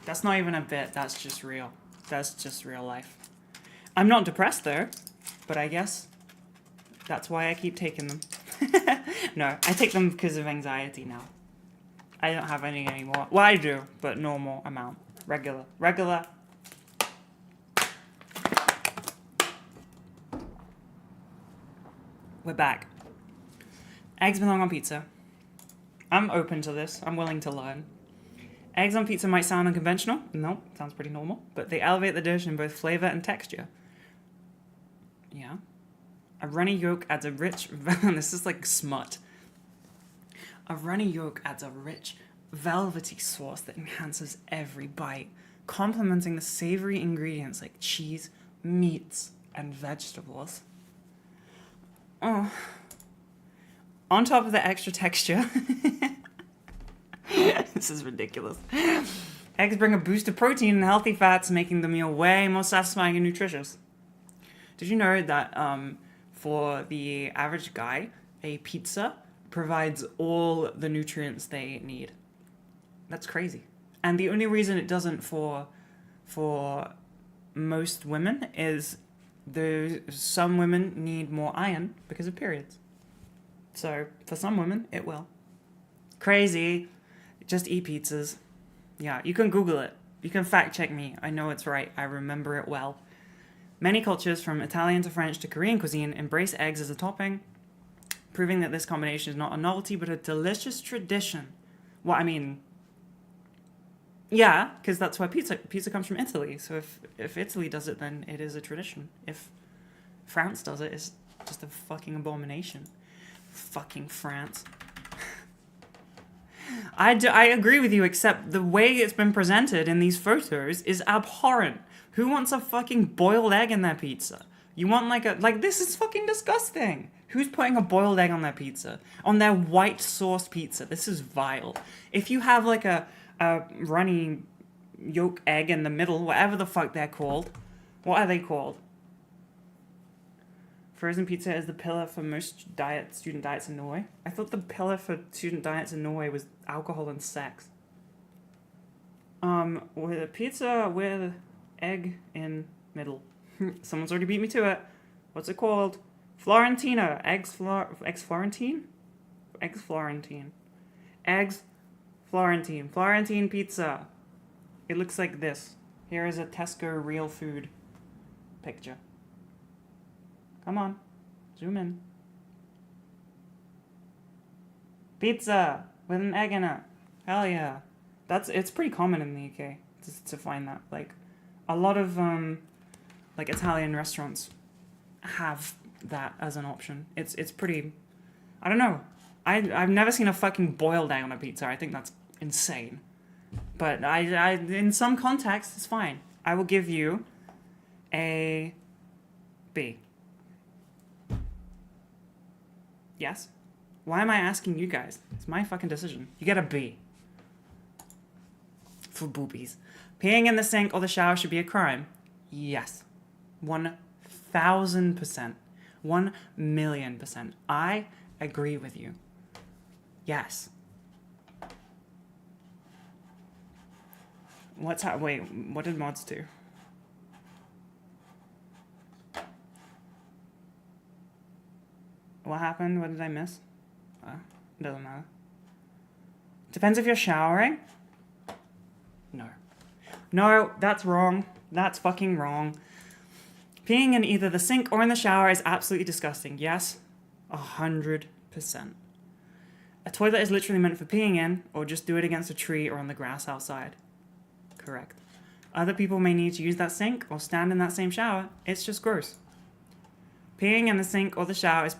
That's not even a bit, that's just real. That's just real life. I'm not depressed though, but I guess that's why I keep taking them. No, I take them because of anxiety now. I don't have any anymore. Well, I do, but normal amount. Regular. We're back. Eggs belong on pizza. I'm open to this. I'm willing to learn. Eggs on pizza might sound unconventional. No, sounds pretty normal. But they elevate the dish in both flavor and texture. Yeah. A runny yolk adds a rich... This is like smut. A runny yolk adds a rich, velvety sauce that enhances every bite, complementing the savory ingredients like cheese, meats, and vegetables. Oh. On top of the extra texture... This is ridiculous. Eggs bring a boost of protein and healthy fats, making the meal way more satisfying and nutritious. Did you know that for the average guy, a pizza provides all the nutrients they need? That's crazy. And the only reason it doesn't for most women is Some women need more iron because of periods. So for some women, it will. Crazy. Just eat pizzas. Yeah, you can Google it. You can fact check me. I know it's right. I remember it well. Many cultures, from Italian to French to Korean cuisine, embrace eggs as a topping, proving that this combination is not a novelty but a delicious tradition. Well, I mean, yeah, because that's where pizza comes from Italy. So if Italy does it, then it is a tradition. If France does it, it's just a fucking abomination. Fucking France. I agree with you, except the way it's been presented in these photos is abhorrent. Who wants a fucking boiled egg in their pizza? You want this is fucking disgusting. Who's putting a boiled egg on their pizza? On their white sauce pizza? This is vile. If you have like a runny yolk egg in the middle, whatever the fuck they're called. What are they called? Frozen pizza is the pillar for most student diets in Norway. I thought the pillar for student diets in Norway was alcohol and sex. With a pizza with egg in middle. Someone's already beat me to it. What's it called? Florentina. Eggs Florentine? Eggs Florentine. Eggs Florentine. Florentine pizza. It looks like this. Here is a Tesco real food picture. Come on. Zoom in. Pizza with an egg in it. Hell yeah. It's pretty common in the UK to find that. Like, a lot of like Italian restaurants have that as an option. It's pretty, I don't know. I've never seen a fucking boiled egg on a pizza. I think that's insane. But I in some contexts it's fine. I will give you a B. Yes? Why am I asking you guys? It's my fucking decision. You get a B. For boobies. Peeing in the sink or the shower should be a crime. Yes. 1,000%. 1,000,000%. I agree with you. Yes. Wait, what did mods do? What happened? What did I miss? It doesn't matter. Depends if you're showering. No. No, that's wrong. That's fucking wrong. Peeing in either the sink or in the shower is absolutely disgusting. Yes, 100%. A toilet is literally meant for peeing in, or just do it against a tree or on the grass outside. Correct. Other people may need to use that sink or stand in that same shower. It's just gross. Peeing in the sink or the shower is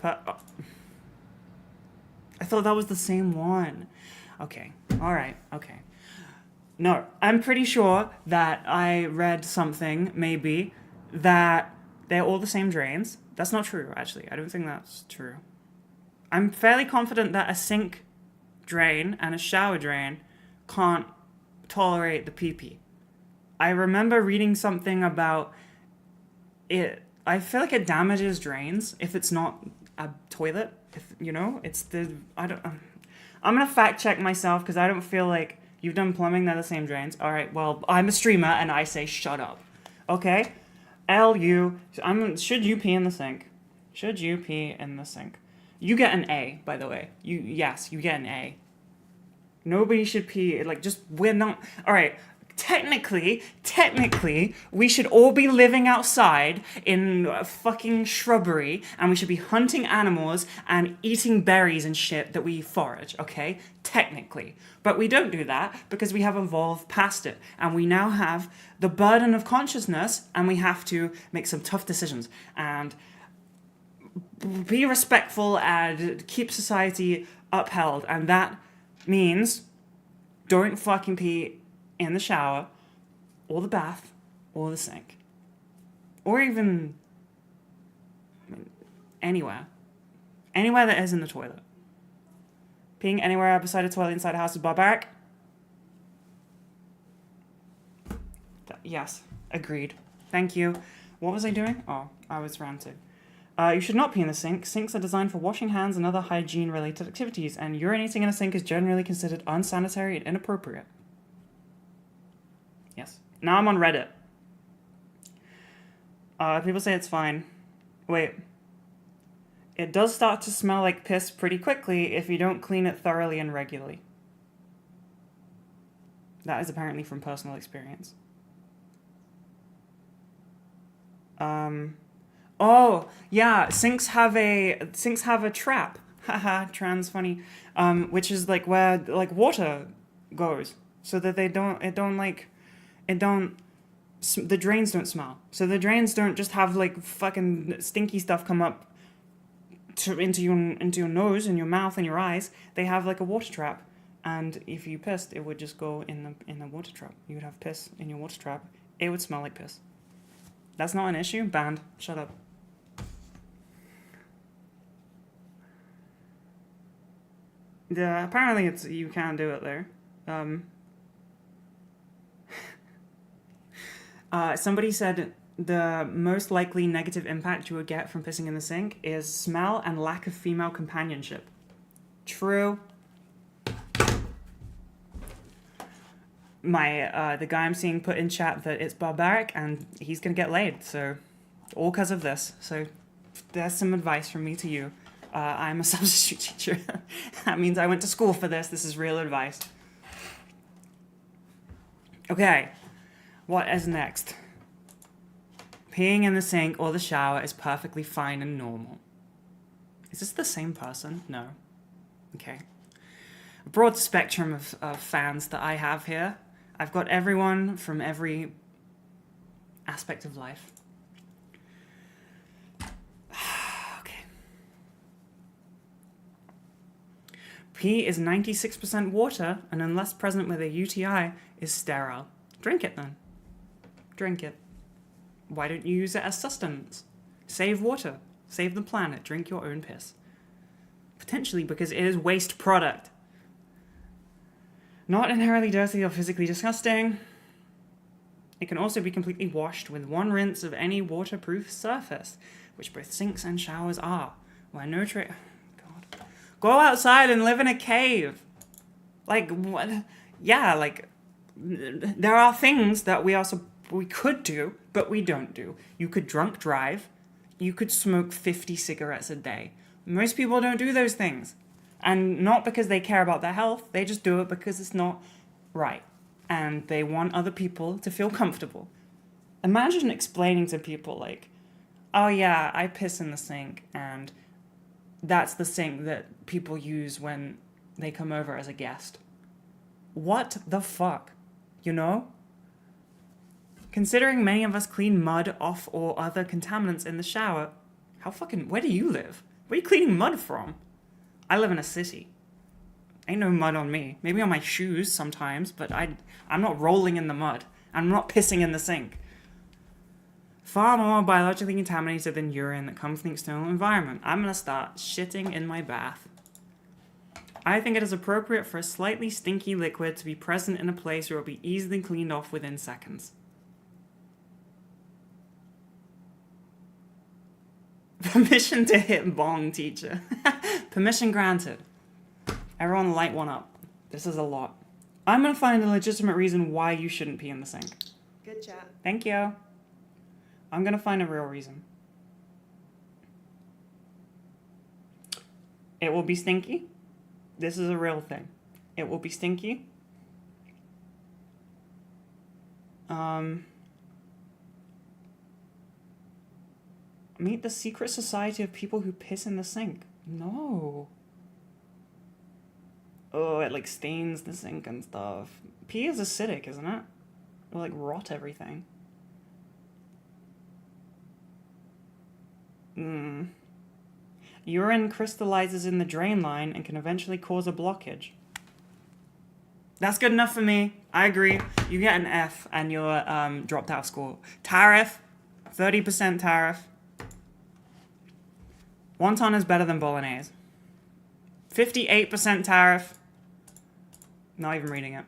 I thought that was the same one. Okay. All right. Okay. No, I'm pretty sure that I read something, maybe, that they're all the same drains. That's not true, actually. I don't think that's true. I'm fairly confident that a sink drain and a shower drain can't tolerate the pee-pee. I remember reading something about it. I feel like it damages drains if it's not a toilet. If it's the I'm gonna fact check myself because I don't feel like you've done plumbing. They're the same drains. All right. Well, I'm a streamer and I say shut up. Okay. Should you pee in the sink? Should you pee in the sink? You get an A, by the way. You get an A. Nobody should pee. We're not. All right. Technically, we should all be living outside in a fucking shrubbery, and we should be hunting animals and eating berries and shit that we forage, okay? Technically. But we don't do that because we have evolved past it, and we now have the burden of consciousness, and we have to make some tough decisions, and be respectful and keep society upheld, and that means don't fucking pee in the shower, or the bath, or the sink. Or even anywhere. Anywhere that isn't the toilet. Peeing anywhere beside a toilet inside a house is barbaric. Yes, agreed. Thank you. What was I doing? Oh, I was ranting. You should not pee in the sink. Sinks are designed for washing hands and other hygiene-related activities, and urinating in a sink is generally considered unsanitary and inappropriate. Yes. Now I'm on Reddit. People say it's fine. Wait. It does start to smell like piss pretty quickly if you don't clean it thoroughly and regularly. That is apparently from personal experience. Oh, yeah, sinks have a trap. Haha, trans funny. Which is like where like water goes so that the drains don't smell. So the drains don't just have like fucking stinky stuff come up into your nose and your mouth and your eyes. They have like a water trap, and if you pissed, it would just go in the water trap. You would have piss in your water trap. It would smell like piss. That's not an issue. Banned. Shut up. Yeah, apparently you can do it there. Somebody said the most likely negative impact you would get from pissing in the sink is smell and lack of female companionship. True. The guy I'm seeing put in chat that it's barbaric and he's gonna get laid, so all because of this. So there's some advice from me to you. I'm a substitute teacher. That means I went to school for this. This is real advice. Okay, what is next? Peeing in the sink or the shower is perfectly fine and normal. Is this the same person? No. Okay. A broad spectrum of fans that I have here. I've got everyone from every aspect of life. Okay. Pee is 96% water, and unless present with a UTI, is sterile. Drink it then. Drink it. Why don't you use it as sustenance? Save water. Save the planet. Drink your own piss. Potentially because it is waste product. Not inherently dirty or physically disgusting. It can also be completely washed with one rinse of any waterproof surface, which both sinks and showers are. Where no God. Go outside and live in a cave. Like, what? Yeah, like, there are things that we could do, but we don't do. You could drunk drive. You could smoke 50 cigarettes a day. Most people don't do those things. And not because they care about their health, they just do it because it's not right. And they want other people to feel comfortable. Imagine explaining to people like, oh yeah, I piss in the sink, and that's the sink that people use when they come over as a guest. What the fuck? You know? Considering many of us clean mud off or other contaminants in the shower, where do you live? Where are you cleaning mud from? I live in a city. Ain't no mud on me. Maybe on my shoes sometimes, but I'm not rolling in the mud. I'm not pissing in the sink. Far more biologically contaminated than urine that comes from the external environment. I'm gonna start shitting in my bath. I think it is appropriate for a slightly stinky liquid to be present in a place where it will be easily cleaned off within seconds. Permission to hit bong, teacher. Permission granted. Everyone light one up. This is a lot. I'm gonna find a legitimate reason why you shouldn't pee in the sink. Good chat. Thank you. I'm gonna find a real reason. It will be stinky. This is a real thing. It will be stinky. Meet the secret society of people who piss in the sink. No. Oh, it like stains the sink and stuff. Pee is acidic, isn't it? It will like rot everything. Urine crystallizes in the drain line and can eventually cause a blockage. That's good enough for me. I agree. You get an F and you're dropped out of school. Tariff. 30% tariff. Wonton is better than bolognese. 58% tariff. Not even reading it.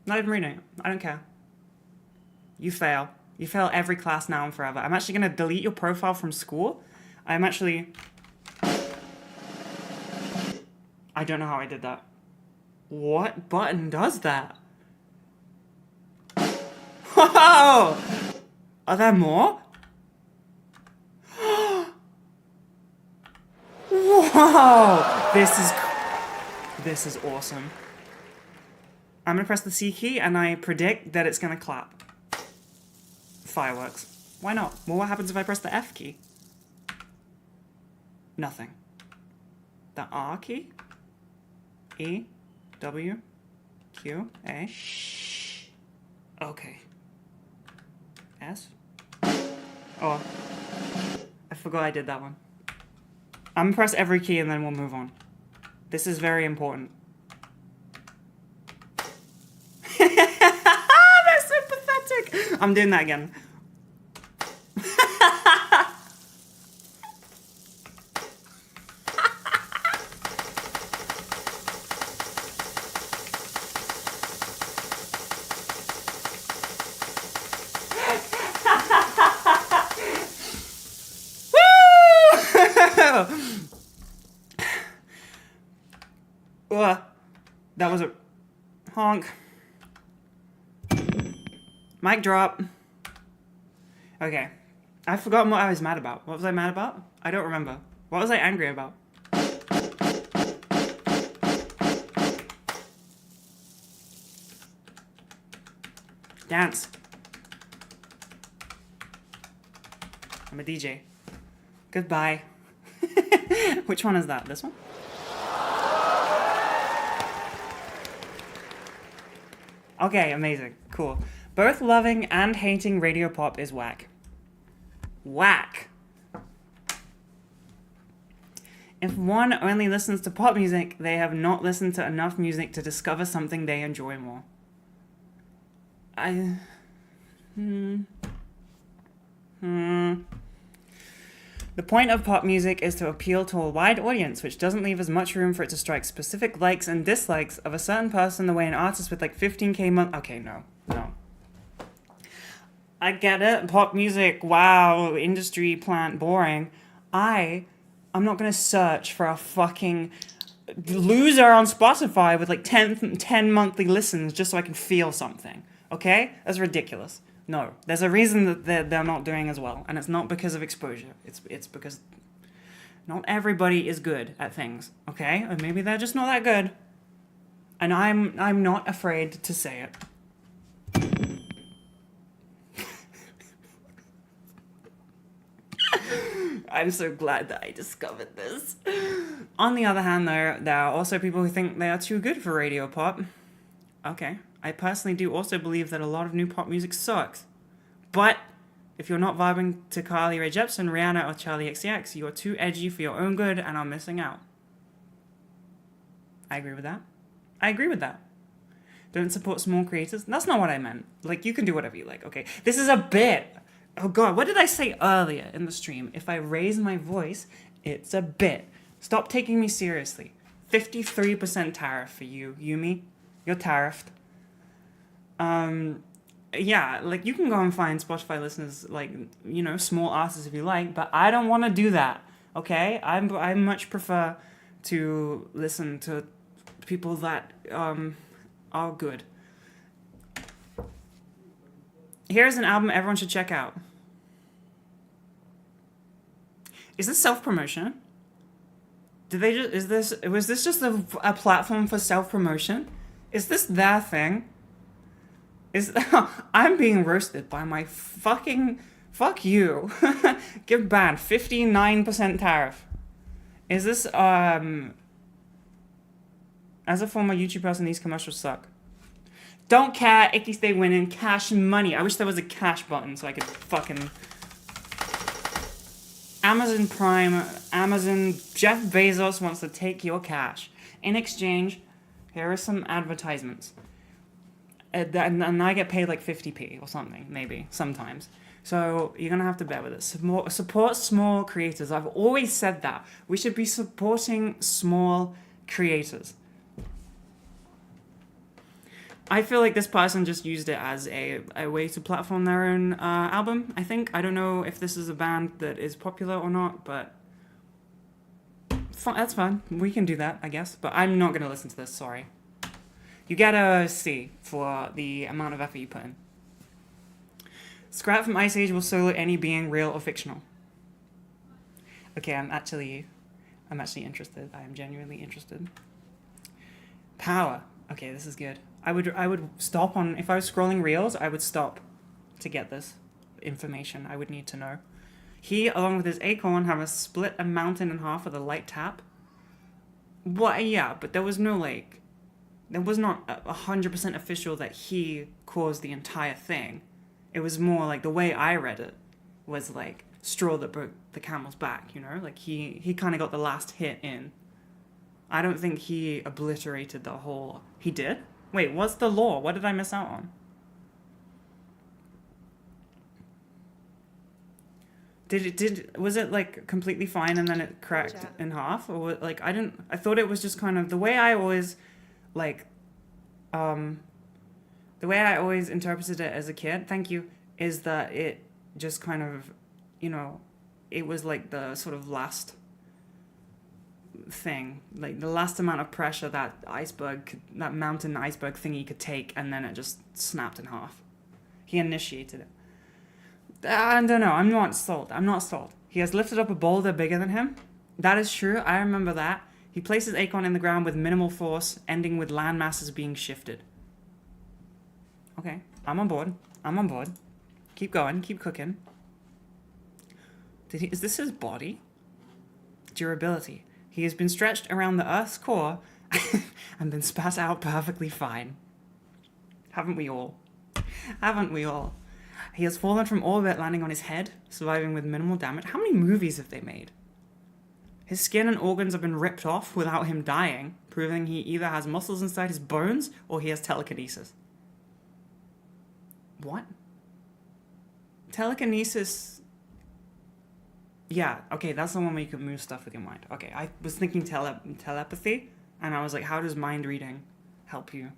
Not even reading it. I don't care. You fail. You fail every class now and forever. I'm actually going to delete your profile from school. I don't know how I did that. What button does that? Whoa! Are there more? Oh, this is awesome. I'm gonna press the C key and I predict that it's gonna clap. Fireworks. Why not? Well, what happens if I press the F key? Nothing. The R key? E, W, Q, A. Okay. S? Oh. I forgot I did that one. I'm gonna press every key and then we'll move on. This is very important. That's so pathetic! I'm doing that again. That was a honk. Mic drop. Okay. I've forgotten what I was mad about. What was I mad about? I don't remember. What was I angry about? Dance. I'm a DJ. Goodbye. Which one is that? This one? Okay, amazing. Cool. Both loving and hating radio pop is whack. Whack. If one only listens to pop music, they have not listened to enough music to discover something they enjoy more. The point of pop music is to appeal to a wide audience, which doesn't leave as much room for it to strike specific likes and dislikes of a certain person the way an artist with like 15k month... Okay, no. I get it. Pop music, wow, industry plant, boring. I'm not going to search for a fucking loser on Spotify with like 10 monthly listens just so I can feel something. Okay? That's ridiculous. No, there's a reason that they're not doing as well, and it's not because of exposure. It's because not everybody is good at things, okay? Or maybe they're just not that good. And I'm not afraid to say it. I'm so glad that I discovered this. On the other hand, there are also people who think they are too good for radio pop. Okay. I personally do also believe that a lot of new pop music sucks. But if you're not vibing to Carly Rae Jepsen, Rihanna, or Charlie XCX, you're too edgy for your own good and are missing out. I agree with that. Don't support small creators. That's not what I meant. Like, you can do whatever you like, okay? This is a bit. Oh god, what did I say earlier in the stream? If I raise my voice, it's a bit. Stop taking me seriously. 53% tariff for you, Yumi. You're tariffed. Yeah, like, you can go and find Spotify listeners, like, you know, small artists if you like, but I don't want to do that, okay? I much prefer to listen to people that, are good. Here's an album everyone should check out. Is this self-promotion? Was this just a platform for self-promotion? Is this their thing? I'm being roasted by my fucking... Fuck you. Give banned. 59% tariff. Is this, as a former YouTube person, these commercials suck. Don't care. Icky stay winning. Cash money. I wish there was a cash button so I could fucking... Amazon Prime, Amazon, Jeff Bezos wants to take your cash. In exchange, here are some advertisements. And I get paid like 50p or something, maybe, sometimes. So you're going to have to bear with it. Support small creators. I've always said that. We should be supporting small creators. I feel like this person just used it as a way to platform their own album, I think. I don't know if this is a band that is popular or not, but that's fine. We can do that, I guess. But I'm not going to listen to this, sorry. You get a C for the amount of effort you put in. Scrap from Ice Age will solo any being real or fictional. Okay, I'm actually interested. I am genuinely interested. Power. Okay, this is good. I would stop on, if I was scrolling reels, I would stop to get this information. I would need to know. He, along with his acorn, have a split a mountain in half with a light tap. What? Yeah, but there was no like, it was not 100% official that he caused the entire thing. It was more like the way I read it was like straw that broke the camel's back, you know? Like he kind of got the last hit in. I don't think he obliterated the whole... He did? Wait, what's the law? What did I miss out on? Was it like completely fine and then it cracked in half? Or like, I thought it was just kind of, the way I always interpreted it as a kid, thank you, is that it just kind of, you know, it was like the sort of last thing, like the last amount of pressure that mountain iceberg thingy could take, and then it just snapped in half. He initiated it. I don't know. I'm not sold. He has lifted up a boulder bigger than him. That is true. I remember that. He places acorn in the ground with minimal force, ending with land masses being shifted. Okay, I'm on board. Keep going. Keep cooking. Is this his body? Durability. He has been stretched around the Earth's core and been spat out perfectly fine. Haven't we all? He has fallen from orbit, landing on his head, surviving with minimal damage. How many movies have they made? His skin and organs have been ripped off without him dying, proving he either has muscles inside his bones or he has telekinesis. What? Telekinesis... Yeah, okay, that's the one where you can move stuff with your mind. Okay, I was thinking telepathy, and I was like, how does mind reading help you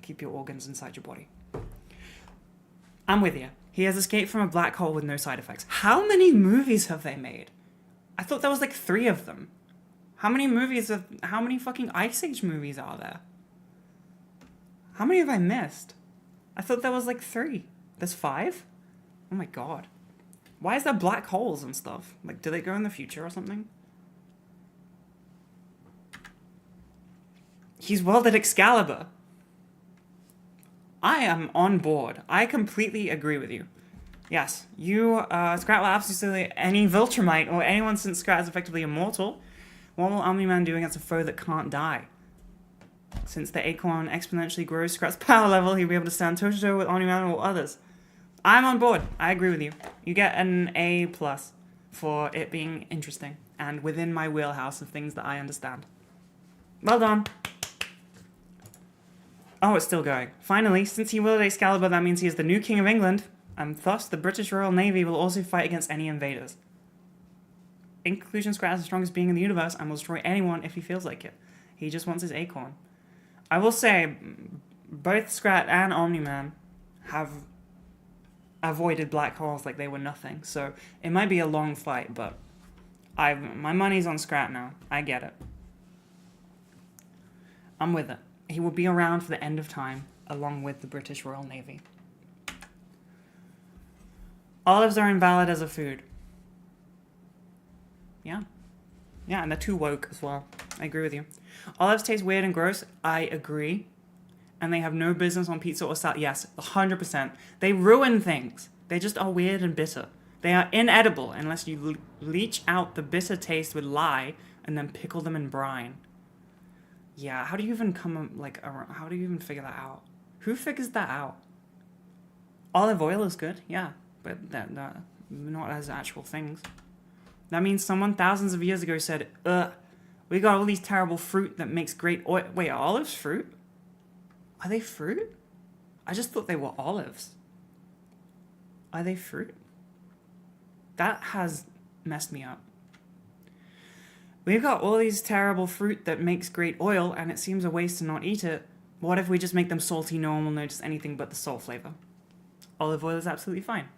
keep your organs inside your body? I'm with you. He has escaped from a black hole with no side effects. How many movies have they made? I thought there was like 3 of them. How many fucking Ice Age movies are there? How many have I missed? I thought there was like 3. There's 5? Oh my god. Why is there black holes and stuff? Like, do they go in the future or something? He's wielded Excalibur. I am on board. I completely agree with you. Yes, Scrat will absolutely any Viltrumite or anyone since Scrat is effectively immortal. What will Omni-Man do against a foe that can't die? Since the acorn exponentially grows Scrat's power level, he'll be able to stand toe-to-toe with Omni-Man or others. I'm on board. I agree with you. You get an A+ for it being interesting and within my wheelhouse of things that I understand. Well done. Oh, it's still going. Finally, since he wielded Excalibur, that means he is the new King of England, and thus the British Royal Navy will also fight against any invaders. In conclusion, Scrat is the strongest being in the universe and will destroy anyone if he feels like it. He just wants his acorn. I will say, both Scrat and Omni-Man have avoided black holes like they were nothing, so it might be a long fight, but my money's on Scrat now. I get it. I'm with it. He will be around for the end of time, along with the British Royal Navy. Olives are invalid as a food. Yeah. Yeah, and they're too woke as well. I agree with you. Olives taste weird and gross. I agree. And they have no business on pizza or salad. Yes, 100%. They ruin things. They just are weird and bitter. They are inedible unless you leach out the bitter taste with lye and then pickle them in brine. Yeah, how do you even how do you even figure that out? Who figures that out? Olive oil is good, yeah, but that not as actual things. That means someone thousands of years ago said, we got all these terrible fruit that makes great oil. Wait, are olives fruit? Are they fruit? I just thought they were olives. Are they fruit? That has messed me up. We've got all these terrible fruit that makes great oil, and it seems a waste to not eat it. What if we just make them salty? No one will notice anything but the salt flavor. Olive oil is absolutely fine.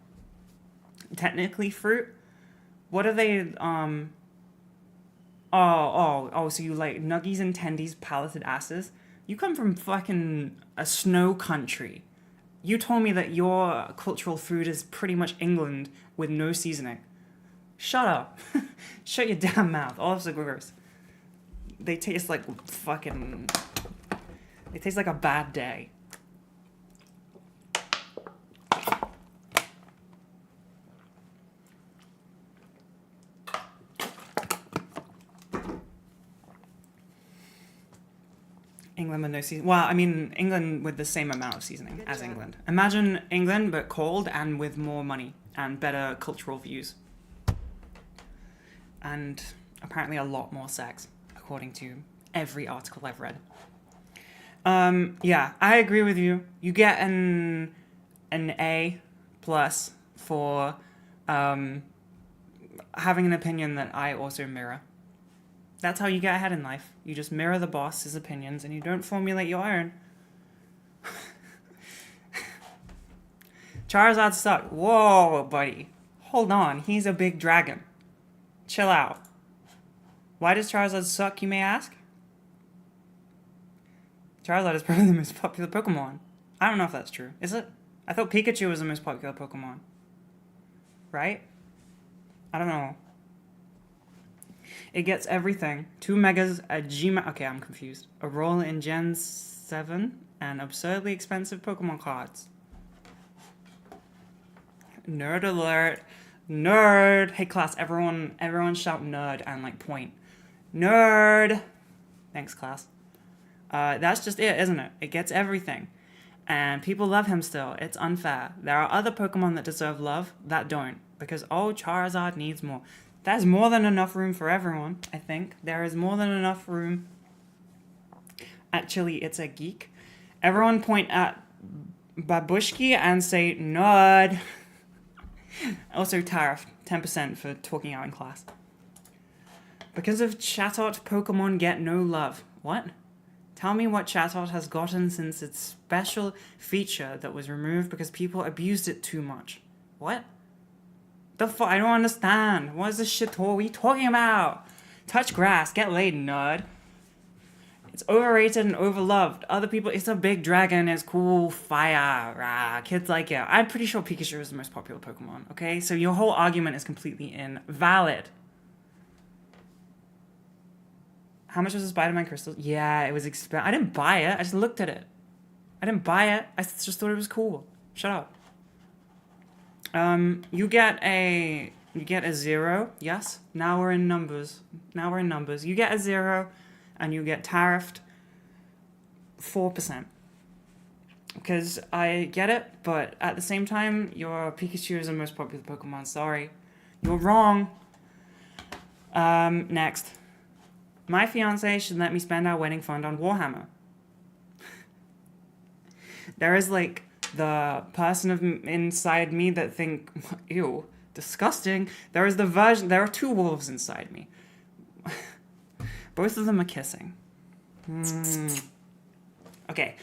Technically fruit. What are they, so you like nuggies and tendies, palated asses? You come from fucking a snow country. You told me that your cultural food is pretty much England with no seasoning. Shut up. Shut your damn mouth. Olives are gross. they taste like fucking... They taste like a bad day. England with no seasoning. Well, I mean, England with the same amount of seasoning Good as job. England. Imagine England, but cold and with more money and better cultural views. And apparently a lot more sex, according to every article I've read. Yeah, I agree with you. You get an A plus for having an opinion that I also mirror. That's how you get ahead in life. You just mirror the boss's opinions and you don't formulate your own. Charizard sucked. Whoa, buddy. Hold on. He's a big dragon. Chill out. Why does Charizard suck, you may ask? Charizard is probably the most popular Pokemon. I don't know if that's true. Is it? I thought Pikachu was the most popular Pokemon. Right? I don't know. It gets everything. 2 megas, a Gmax... Okay, I'm confused. A roll in Gen 7, and absurdly expensive Pokemon cards. Nerd alert. Nerd. Hey, class, everyone shout nerd and, like, point. Nerd. Thanks, class. That's just it, isn't it? It gets everything. And people love him still. It's unfair. There are other Pokemon that deserve love that don't. Because, oh, Charizard needs more. There's more than enough room for everyone, I think. There is more than enough room. Actually, it's a geek. Everyone point at Babushki and say, nerd. Also, tariff, 10% for talking out in class. Because of Chatot, Pokemon get no love. What? Tell me what Chatot has gotten since its special feature that was removed because people abused it too much. What? The fuck? I don't understand. What is this shit? What are you talking about? Touch grass. Get laid, nerd. It's overrated and overloved. Other people, it's a big dragon. It's cool. Fire. Rah. Kids like it. I'm pretty sure Pikachu is the most popular Pokemon. Okay? So your whole argument is completely invalid. How much was the Spider-Man crystal? Yeah, it was expensive. I didn't buy it. I just looked at it. I didn't buy it. I just thought it was cool. Shut up. You get a 0. Yes. Now we're in numbers. You get a 0, and you get tariffed 4%. Because I get it, but at the same time, your Pikachu is the most popular Pokemon. Sorry, you're wrong. Next. My fiance should let me spend our wedding fund on Warhammer. There is like the person inside me that think, ew, disgusting. There is the version. There are 2 wolves inside me. Both of them are kissing. Okay,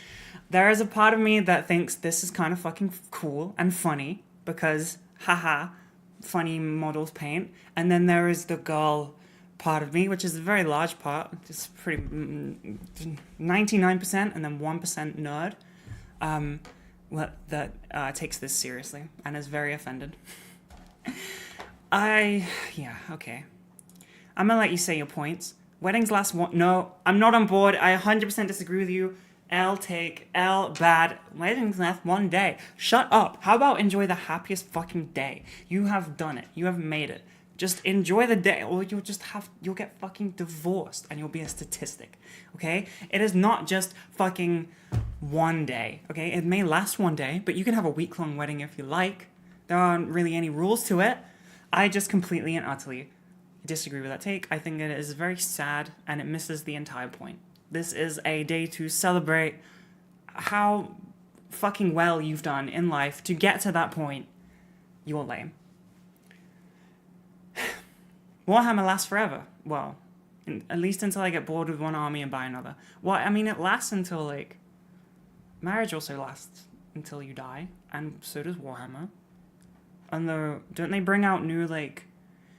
there is a part of me that thinks this is kind of fucking cool and funny because, haha, funny models paint. And then there is the girl part of me, which is a very large part, just pretty 99%, and then 1% nerd. That takes this seriously and is very offended. Okay. I'm gonna let you say your points. Weddings last one. No, I'm not on board. I 100% disagree with you. L bad. Weddings last one day. Shut up. How about enjoy the happiest fucking day? You have done it. You have made it. Just enjoy the day, or you'll get fucking divorced and you'll be a statistic, okay? It is not just fucking one day, okay? It may last one day, but you can have a week-long wedding if you like. There aren't really any rules to it. I just completely and utterly disagree with that take. I think it is very sad and it misses the entire point. This is a day to celebrate how fucking well you've done in life to get to that point. You're lame. Warhammer lasts forever. Well, at least until I get bored with one army and buy another. Well, I mean, it lasts until, like... Marriage also lasts until you die, and so does Warhammer. And don't they bring out new, like...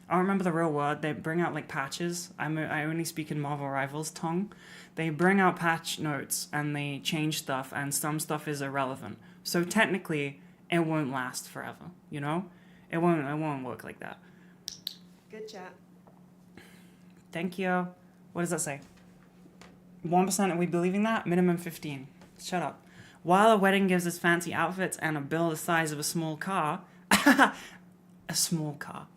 I don't remember the real word. They bring out, like, patches. I only speak in Marvel Rivals tongue. They bring out patch notes, and they change stuff, and some stuff is irrelevant. So technically, it won't last forever, you know? It won't work like that. Good chat. Thank you. What does that say? 1% are we believing that? Minimum 15. Shut up. While a wedding gives us fancy outfits and a bill the size of a small car, a small car.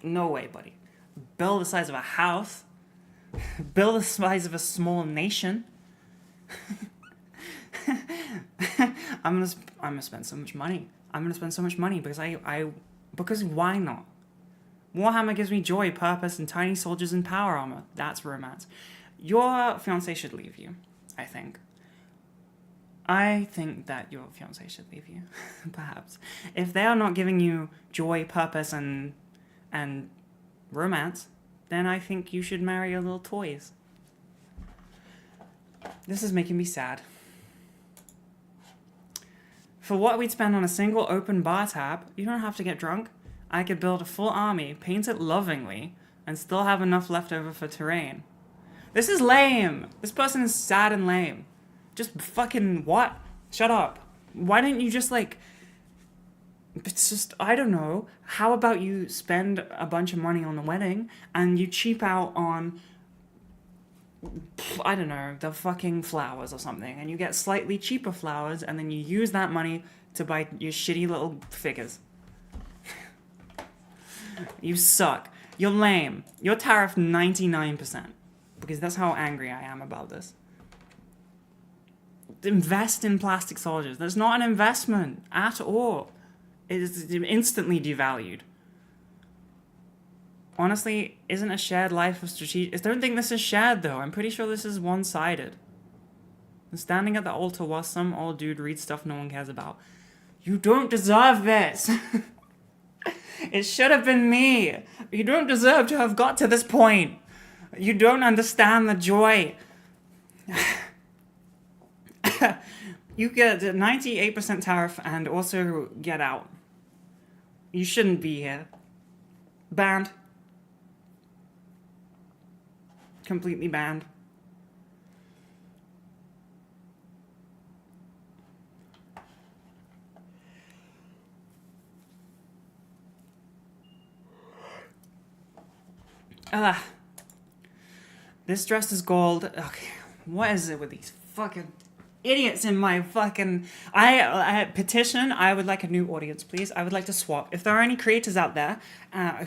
No way, buddy. Bill the size of a house. Bill the size of a small nation. I'm gonna spend so much money. I'm gonna spend so much money because because why not? Warhammer gives me joy, purpose, and tiny soldiers in power armor. That's romance. Your fiance should leave you, I think. I think that your fiance should leave you, perhaps. If they are not giving you joy, purpose, and romance, then I think you should marry your little toys. This is making me sad. For what we'd spend on a single open bar tab, you don't have to get drunk. I could build a full army, paint it lovingly, and still have enough left over for terrain. This is lame. This person is sad and lame. Just fucking what? Shut up. Why don't you just it's just, I don't know. How about you spend a bunch of money on the wedding and you cheap out on, I don't know, the fucking flowers or something, and you get slightly cheaper flowers and then you use that money to buy your shitty little figures. You suck. You're lame. You're tariffed 99%. Because that's how angry I am about this. Invest in plastic soldiers. That's not an investment at all. It is instantly devalued. Honestly, isn't a shared life of strategic... I don't think this is shared, though. I'm pretty sure this is one-sided. Standing at the altar while some old dude reads stuff no one cares about. You don't deserve this! It should have been me. You don't deserve to have got to this point. You don't understand the joy. You get a 98% tariff and also get out. You shouldn't be here. Banned. Completely banned. This dress is gold. Okay, what is it with these fucking idiots in my fucking... I petition, I would like a new audience, please. I would like to swap. If there are any creators out there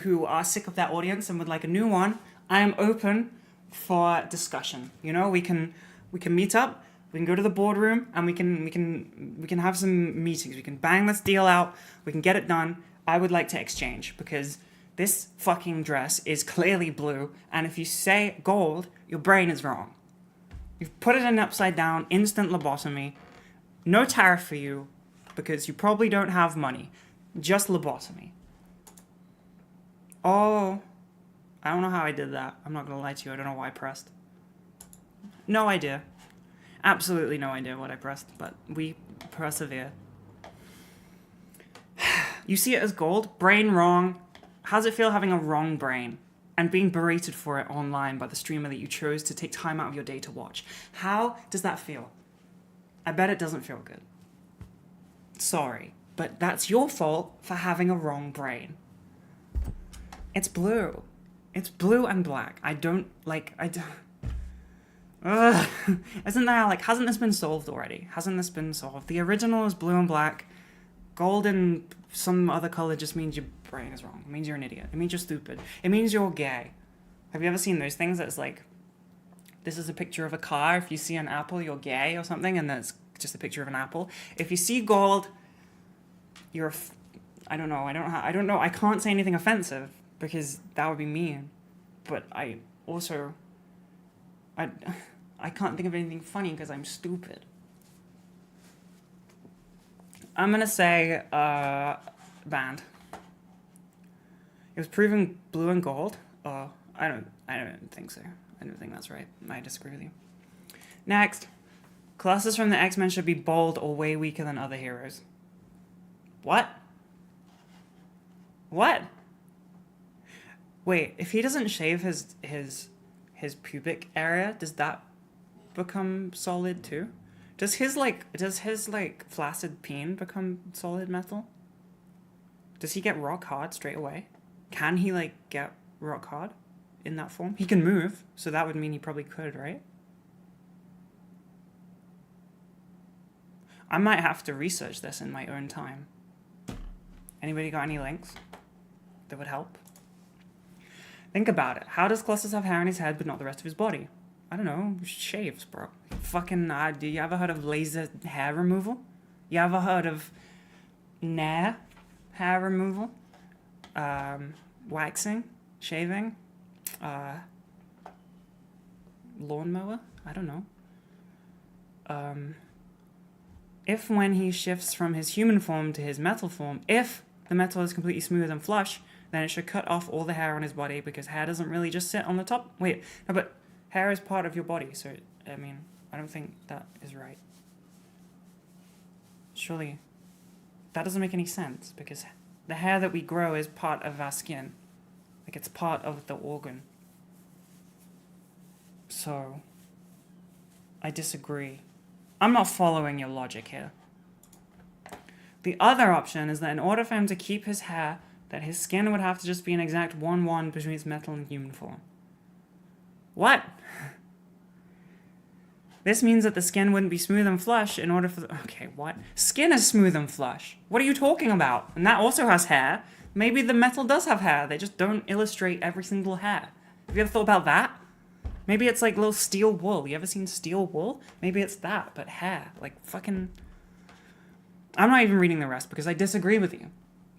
who are sick of that audience and would like a new one, I am open for discussion. You know, we can meet up, we can go to the boardroom, and we can have some meetings. We can bang this deal out, we can get it done. I would like to exchange, because this fucking dress is clearly blue, and if you say gold, your brain is wrong. You've put it in upside down, instant lobotomy. No tariff for you, because you probably don't have money. Just lobotomy. Oh, I don't know how I did that. I'm not gonna lie to you, I don't know why I pressed. No idea. Absolutely no idea what I pressed, but we persevere. You see it as gold? Brain wrong. How's it feel having a wrong brain and being berated for it online by the streamer that you chose to take time out of your day to watch? How does that feel? I bet it doesn't feel good. Sorry, but that's your fault for having a wrong brain. It's blue. It's blue and black. Ugh. Isn't that, hasn't this been solved already? Hasn't this been solved? The original is blue and black. Gold and some other color just means your brain is wrong. It means you're an idiot. It means you're stupid. It means you're gay. Have you ever seen those things that's this is a picture of a car. If you see an apple, you're gay or something, and that's just a picture of an apple. If you see gold, you're I don't know. I can't say anything offensive because that would be mean. But I can't think of anything funny because I'm stupid. I'm gonna say banned. It was proven blue and gold. I don't think so. I don't think that's right. I disagree with you. Next. Classes from the X-Men should be bold or way weaker than other heroes. What? What? Wait, if he doesn't shave his pubic area, does that become solid too? Does his flaccid peen become solid metal? Does he get rock hard straight away? Can he get rock hard? in that form? He can move, so that would mean he probably could, right? I might have to research this in my own time. Anybody got any links that would help? Think about it. How does Colossus have hair on his head but not the rest of his body? I don't know. Shaves, bro. Fucking, do you ever heard of laser hair removal? You ever heard of Nair hair removal? Waxing? Shaving? Lawnmower? I don't know. If when he shifts from his human form to his metal form, if the metal is completely smooth and flush, then it should cut off all the hair on his body because hair doesn't really just sit on the top. Wait, no, but hair is part of your body, so, I mean, I don't think that is right. Surely, that doesn't make any sense because the hair that we grow is part of our skin. Like, it's part of the organ. So, I disagree. I'm not following your logic here. The other option is that in order for him to keep his hair, that his skin would have to just be an exact 1-1 between its metal and human form. What? This means that the skin wouldn't be smooth and flush in order for okay, what? Skin is smooth and flush. What are you talking about? And that also has hair. Maybe the metal does have hair. They just don't illustrate every single hair. Have you ever thought about that? Maybe it's like little steel wool. You ever seen steel wool? Maybe it's that, but hair. Like fucking... I'm not even reading the rest because I disagree with you.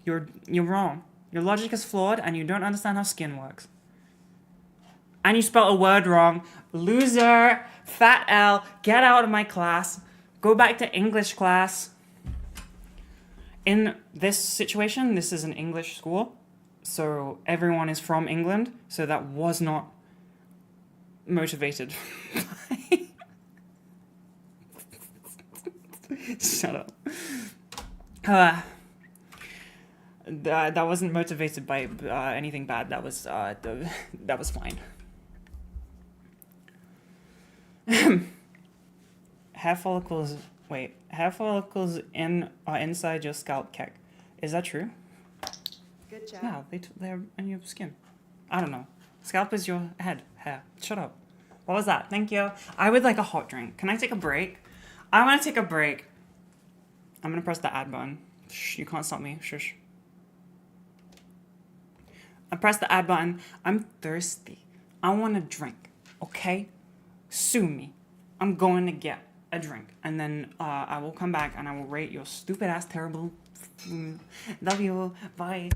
You're wrong. Your logic is flawed and you don't understand how skin works. And you spelled a word wrong. Loser, fat L, get out of my class. Go back to English class. In this situation, this is an English school. So everyone is from England. So that was not motivated by... Shut up. That wasn't motivated by anything bad. That was fine. Hair follicles. Wait, hair follicles are inside your scalp keck. Is that true? Good job. Yeah, they're in your skin. I don't know. Scalp is your head. Hair. Shut up. What was that? Thank you. I would like a hot drink. Can I take a break? I want to take a break. I'm gonna press the add button. Shh, you can't stop me. Shush. I press the add button. I'm thirsty. I want a drink. Okay? Sue me. I'm going to get a drink. And then I will come back and I will rate your stupid ass terrible... Love you. Bye.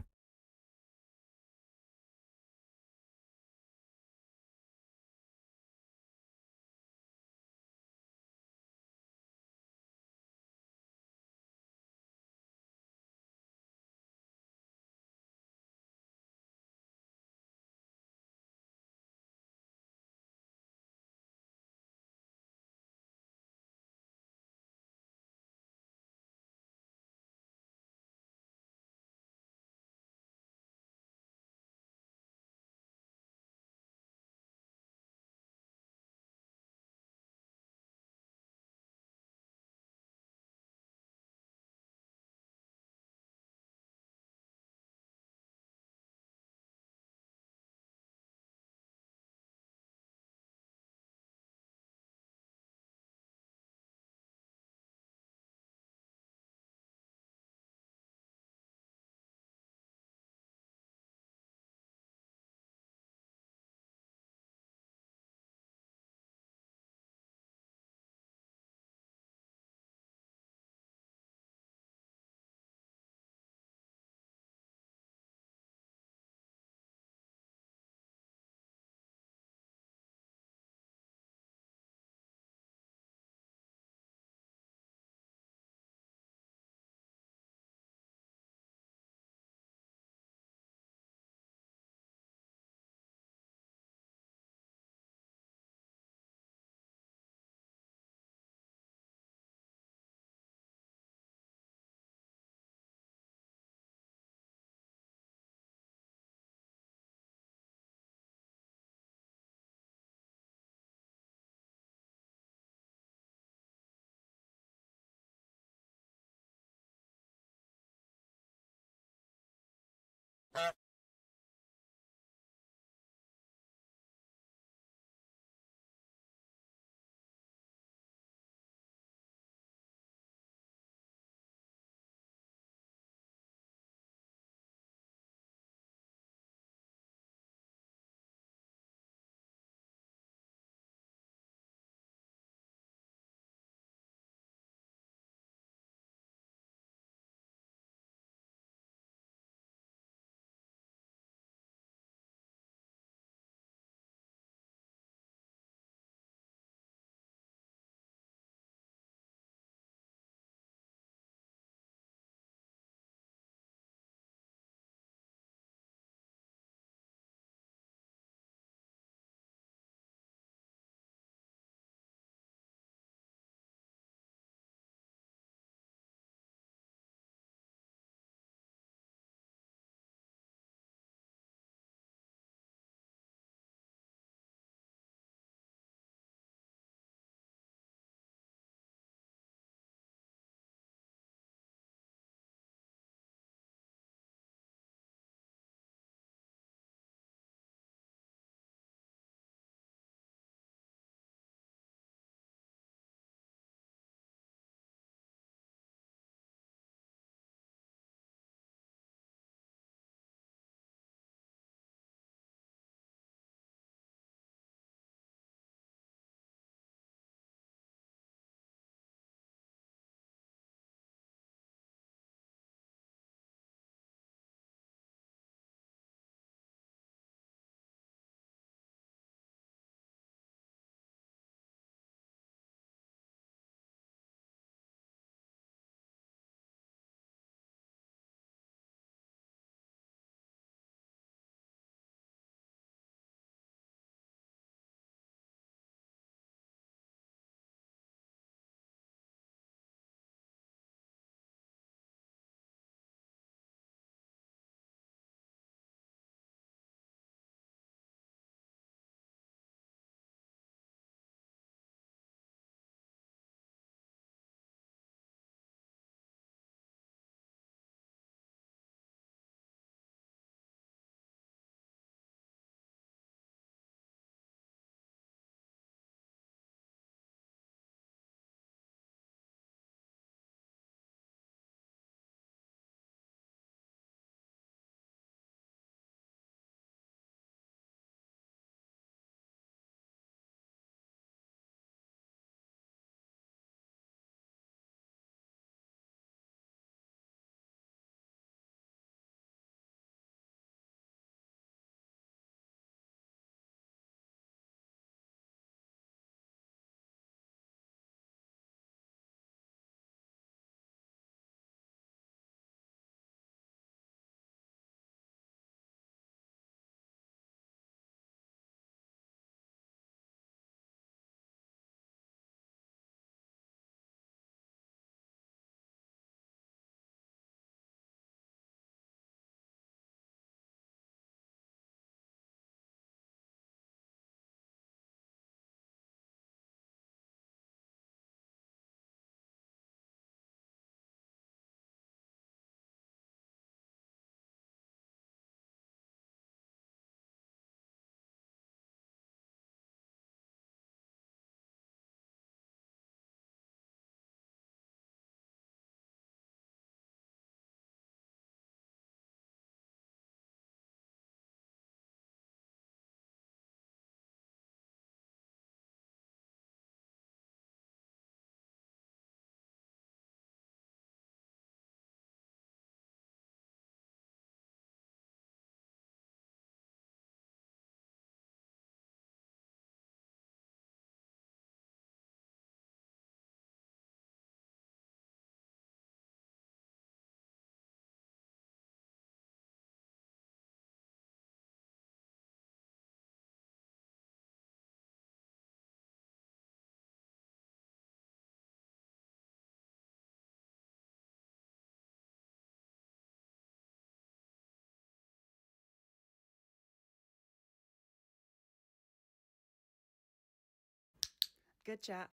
Good chat.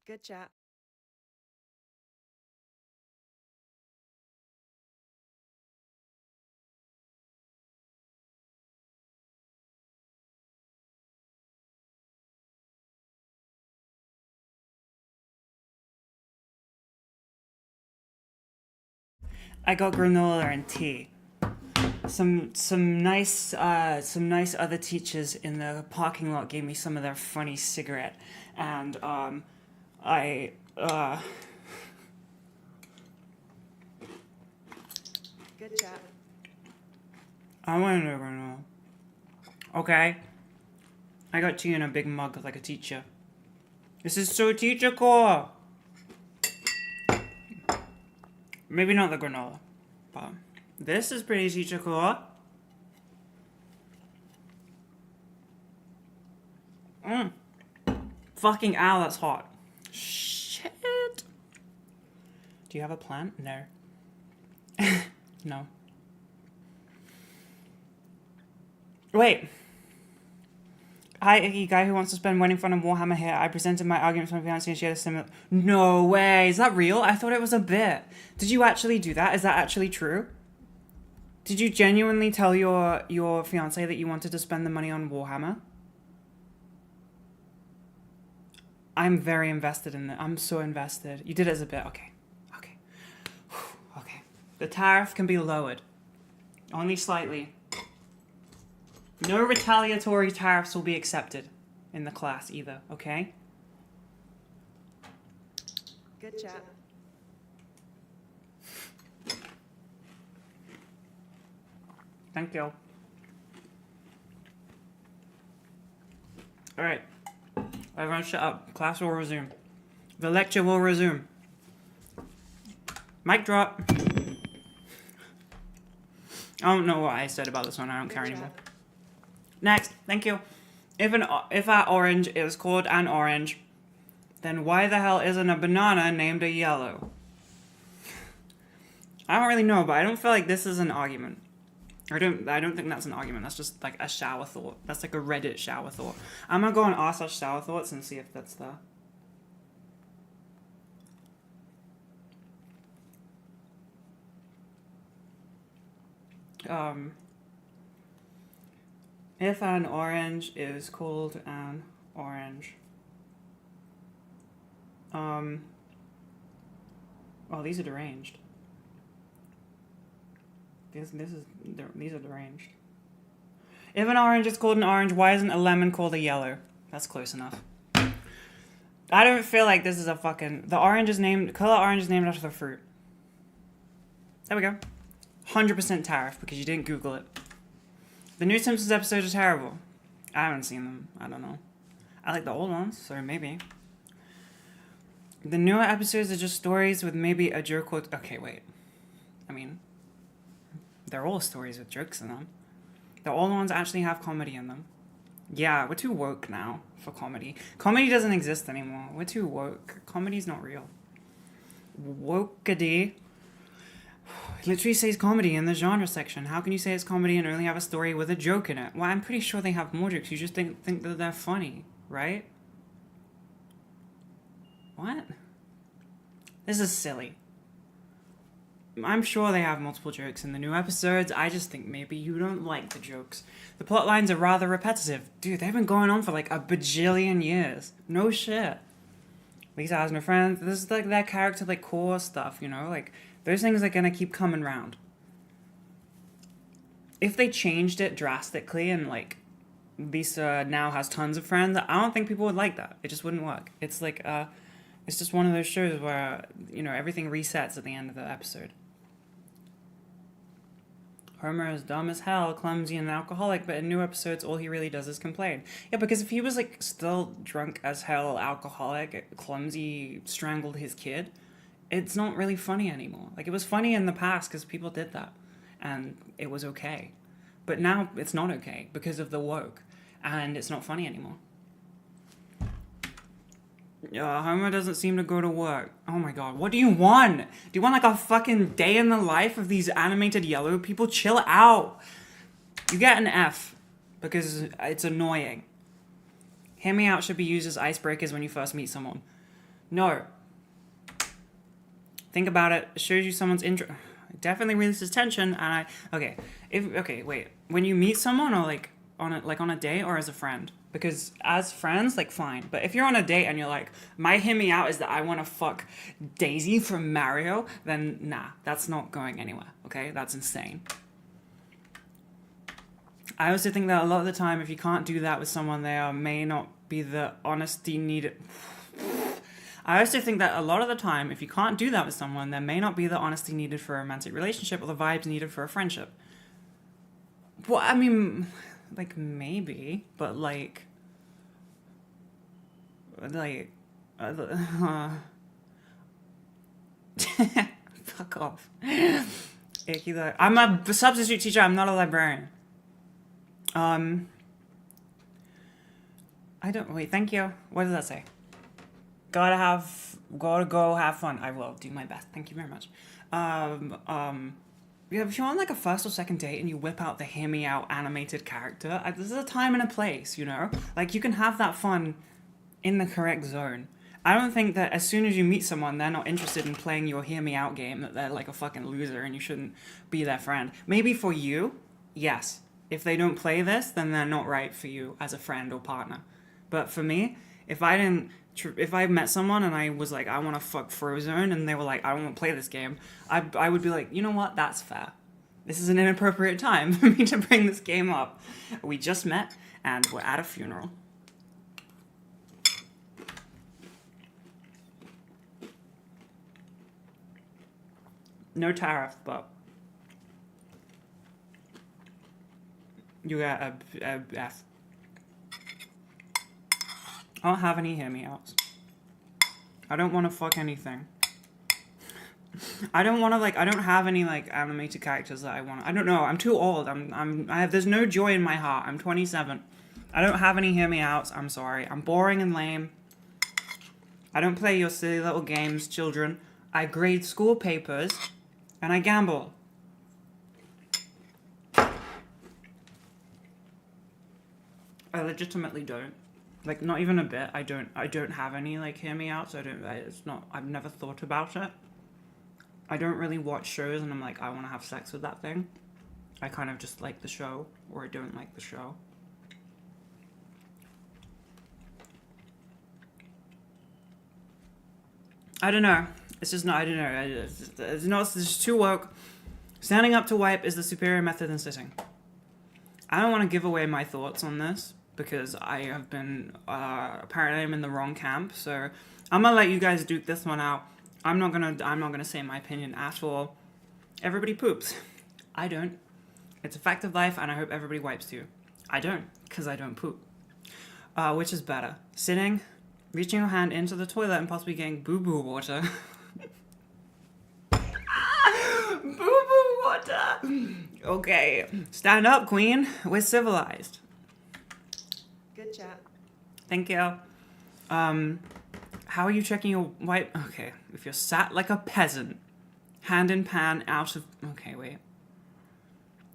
Good chat. I got granola and tea. Some nice other teachers in the parking lot gave me some of their funny cigarette, and I Good chat. I wanted a granola. Okay, I got tea in a big mug like a teacher. This is so teacher-core. Maybe not the granola, but this is pretty teacher-core. Fucking ow, that's hot. Shit. Do you have a plant? No. No. Wait. Hi, Icky, guy who wants to spend wedding fun on Warhammer here. I presented my arguments to my fiancée and she had a similar... No way. Is that real? I thought it was a bit. Did you actually do that? Is that actually true? Did you genuinely tell your fiancée that you wanted to spend the money on Warhammer? I'm very invested in that. I'm so invested. You did it as a bit. Okay. Okay. Okay. The tariff can be lowered. Only slightly. No retaliatory tariffs will be accepted in the class either, okay? Good chat. Thank you. Alright. Everyone shut up. Class will resume. The lecture will resume. Mic drop. I don't know what I said about this one. I don't care anymore. Next. Thank you. If our orange is called an orange, then why the hell isn't a banana named a yellow? I don't really know, but I don't feel like this is an argument. I don't think that's an argument. That's just like a shower thought. That's like a Reddit shower thought. I'm gonna go on r/shower thoughts and see if that's there. If an orange is called an orange. Oh, these are deranged. These are deranged. If an orange is called an orange, why isn't a lemon called a yellow? That's close enough. I don't feel like this is a fucking... color orange is named after the fruit. There we go. 100% tariff because you didn't Google it. The new Simpsons episodes are terrible. I haven't seen them. I don't know. I like the old ones, so maybe. The newer episodes are just stories with maybe a joke or... Okay, wait. I mean, they're all stories with jokes in them. The old ones actually have comedy in them. Yeah, we're too woke now for comedy. Comedy doesn't exist anymore. We're too woke. Comedy's not real. Wokeady. It literally says comedy in the genre section. How can you say it's comedy and only have a story with a joke in it? Well, I'm pretty sure they have more jokes. You just think that they're funny, right? What? This is silly. I'm sure they have multiple jokes in the new episodes. I just think maybe you don't like the jokes. The plot lines are rather repetitive. Dude, they've been going on for like a bajillion years. No shit. Lisa has no friends. This is like that character, like, core stuff, you know? Like, those things are gonna keep coming round. If they changed it drastically and, like, Lisa now has tons of friends, I don't think people would like that. It just wouldn't work. It's like, it's just one of those shows where, you know, everything resets at the end of the episode. Homer is dumb as hell, clumsy, and an alcoholic, but in new episodes, all he really does is complain. Yeah, because if he was, like, still drunk as hell, alcoholic, clumsy, strangled his kid, it's not really funny anymore. Like, it was funny in the past because people did that, and it was okay. But now it's not okay because of the woke, and it's not funny anymore. Homer doesn't seem to go to work. Oh my god, what do you want? Do you want like a fucking day in the life of these animated yellow people? Chill out. You get an F because it's annoying. Hear me out should be used as icebreakers when you first meet someone. No. Think about it. It shows you someone's interest. It definitely releases tension, and wait. When you meet someone or like on a date or as a friend? Because as friends, like, fine. But if you're on a date and you're like, my hear me out is that I want to fuck Daisy from Mario, then nah, that's not going anywhere, okay? That's insane. I also think that a lot of the time, if you can't do that with someone, there may not be the honesty needed. I also think that a lot of the time, if you can't do that with someone, there may not be the honesty needed for a romantic relationship or the vibes needed for a friendship. Well, I mean... like, maybe, but, like, fuck off. Icky, I'm a substitute teacher, I'm not a librarian. I don't, wait, thank you. What does that say? Gotta go have fun. I will do my best. Thank you very much. Yeah, if you're on like a first or second date and you whip out the hear me out animated character, this is a time and a place, you know? Like, you can have that fun in the correct zone. I don't think that as soon as you meet someone, they're not interested in playing your hear me out game, that they're like a fucking loser and you shouldn't be their friend. Maybe for you, yes. If they don't play this, then they're not right for you as a friend or partner. But for me, if I met someone and I was like, I want to fuck Frozone, and they were like, I don't want to play this game, I would be like, you know what, that's fair. This is an inappropriate time for me to bring this game up. We just met, and we're at a funeral. No tariff, but you got a F. I don't have any hear me outs. I don't want to fuck anything. I don't want to I don't have any animated characters that I want. I don't know. I'm too old. There's no joy in my heart. I'm 27. I don't have any hear me outs. I'm sorry. I'm boring and lame. I don't play your silly little games, children. I grade school papers and I gamble. I legitimately don't. Like, not even a bit. I don't have any, hear me outs. I've never thought about it. I don't really watch shows and I'm like, I want to have sex with that thing. I kind of just like the show, or I don't like the show. I don't know. It's just not, I don't know. It's just too woke. Standing up to wipe is the superior method than sitting. I don't want to give away my thoughts on this, because I have been, apparently I'm in the wrong camp, so I'm gonna let you guys duke this one out. I'm not gonna say my opinion at all. Everybody poops. I don't. It's a fact of life, and I hope everybody wipes too. I don't, because I don't poop. Which is better? Sitting, reaching your hand into the toilet and possibly getting boo-boo water. Boo-boo water! Okay. Stand up, queen. We're civilized. Good chat. Thank you. How are you checking your white... Okay. If you're sat like a peasant, hand in pan out of... Okay, wait.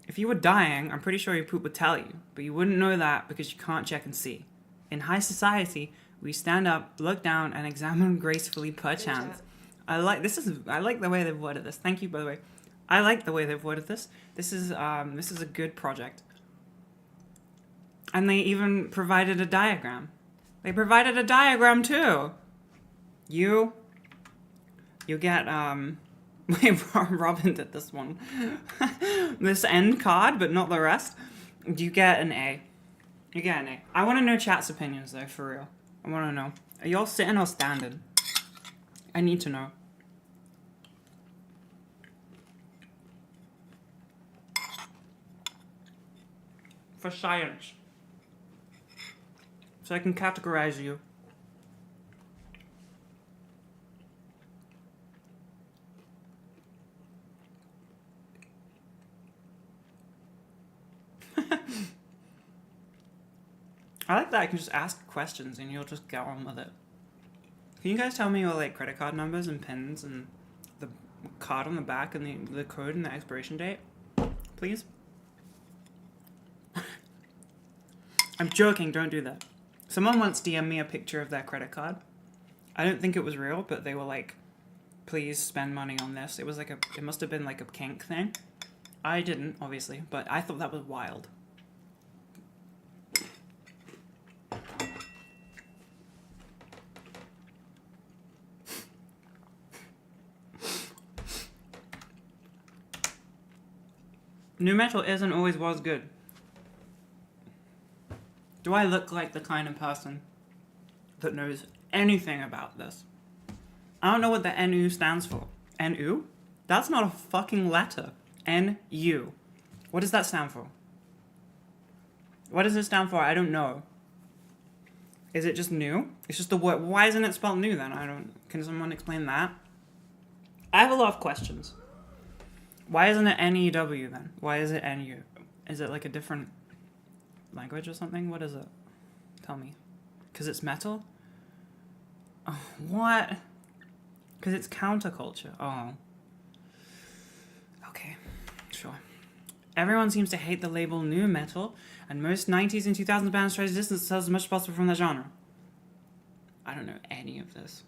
If you were dying, I'm pretty sure your poop would tell you, but you wouldn't know that because you can't check and see. In high society, we stand up, look down, and examine gracefully per chance. I like the way they've worded this. Thank you, by the way. I like the way they've worded this. This is a good project. And they even provided a diagram. They provided a diagram too. You get wait, Robin did this one. This end card, but not the rest. You get an A. You get an A. I want to know chat's opinions though, for real. I want to know. Are y'all sitting or standing? I need to know. For science. So I can categorize you. I like that I can just ask questions and you'll just get on with it. Can you guys tell me your like credit card numbers and pins and the card on the back and the code and the expiration date? Please? I'm joking, don't do that. Someone once DM'd me a picture of their credit card. I don't think it was real, but they were like, please spend money on this. It was like it must have been like a kink thing. I didn't, obviously, but I thought that was wild. New metal is and always was good. Do I look like the kind of person that knows anything about this? I don't know what the NU stands for. NU? That's not a fucking letter. NU. What does that stand for? What does it stand for? I don't know. Is it just new? It's just the word. Why isn't it spelled new then? I don't... Can someone explain that? I have a lot of questions. Why isn't it NEW then? Why is it NU? Is it like a different language or something? What is it? Tell me. Because it's metal? Oh, what? Because it's counterculture. Oh. Okay. Sure. Everyone seems to hate the label new metal, and most 90s and 2000s bands try to distance themselves as much as possible from the genre. I don't know any of this.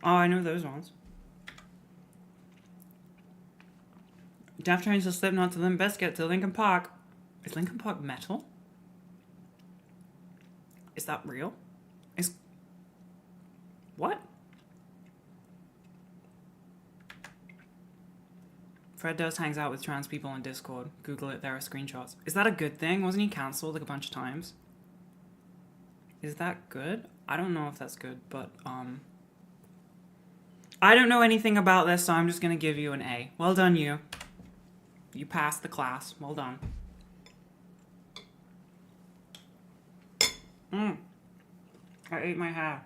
Oh, I know those ones. Deftones to Slipknot to Limp Bizkit to Linkin Park. Is Linkin Park metal? Is that real? Is... What? Fred Durst hangs out with trans people on Discord. Google it, there are screenshots. Is that a good thing? Wasn't he cancelled like a bunch of times? Is that good? I don't know if that's good, but I don't know anything about this, so I'm just gonna give you an A. Well done, you. You passed the class. Well done. I ate my hair.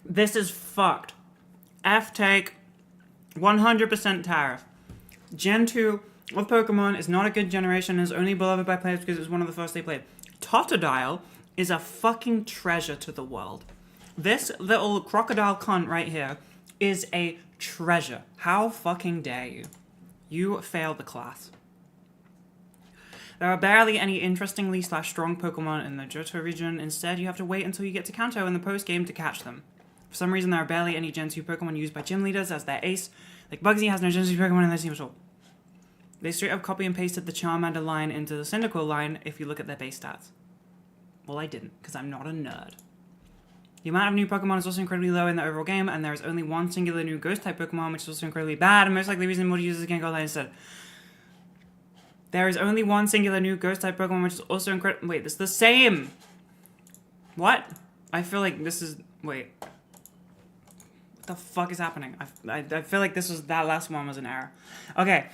This is fucked. F take 100% tariff. Gen 2 of Pokemon is not a good generation and is only beloved by players because it was one of the first they played. Totodile is a fucking treasure to the world. This little crocodile cunt right here is a treasure. How fucking dare you? You failed the class. There are barely any interestingly / strong Pokemon in the Johto region. Instead, you have to wait until you get to Kanto in the post-game to catch them. For some reason, there are barely any Gen 2 Pokemon used by gym leaders as their ace. Like Bugsy has no Gen 2 Pokemon in their team at all. They straight up copy and pasted the Charmander line into the Cyndaquil line if you look at their base stats. Well, I didn't, because I'm not a nerd. The amount of new Pokemon is also incredibly low in the overall game, and there is only one singular new Ghost-type Pokemon, which is also incredibly bad, and most likely the reason more users can't go online instead. There is only one singular new Ghost-type Pokemon, which is also incredible. Wait, this is the same! What? I feel like this is... Wait. What the fuck is happening? I feel like that last one was an error. Okay,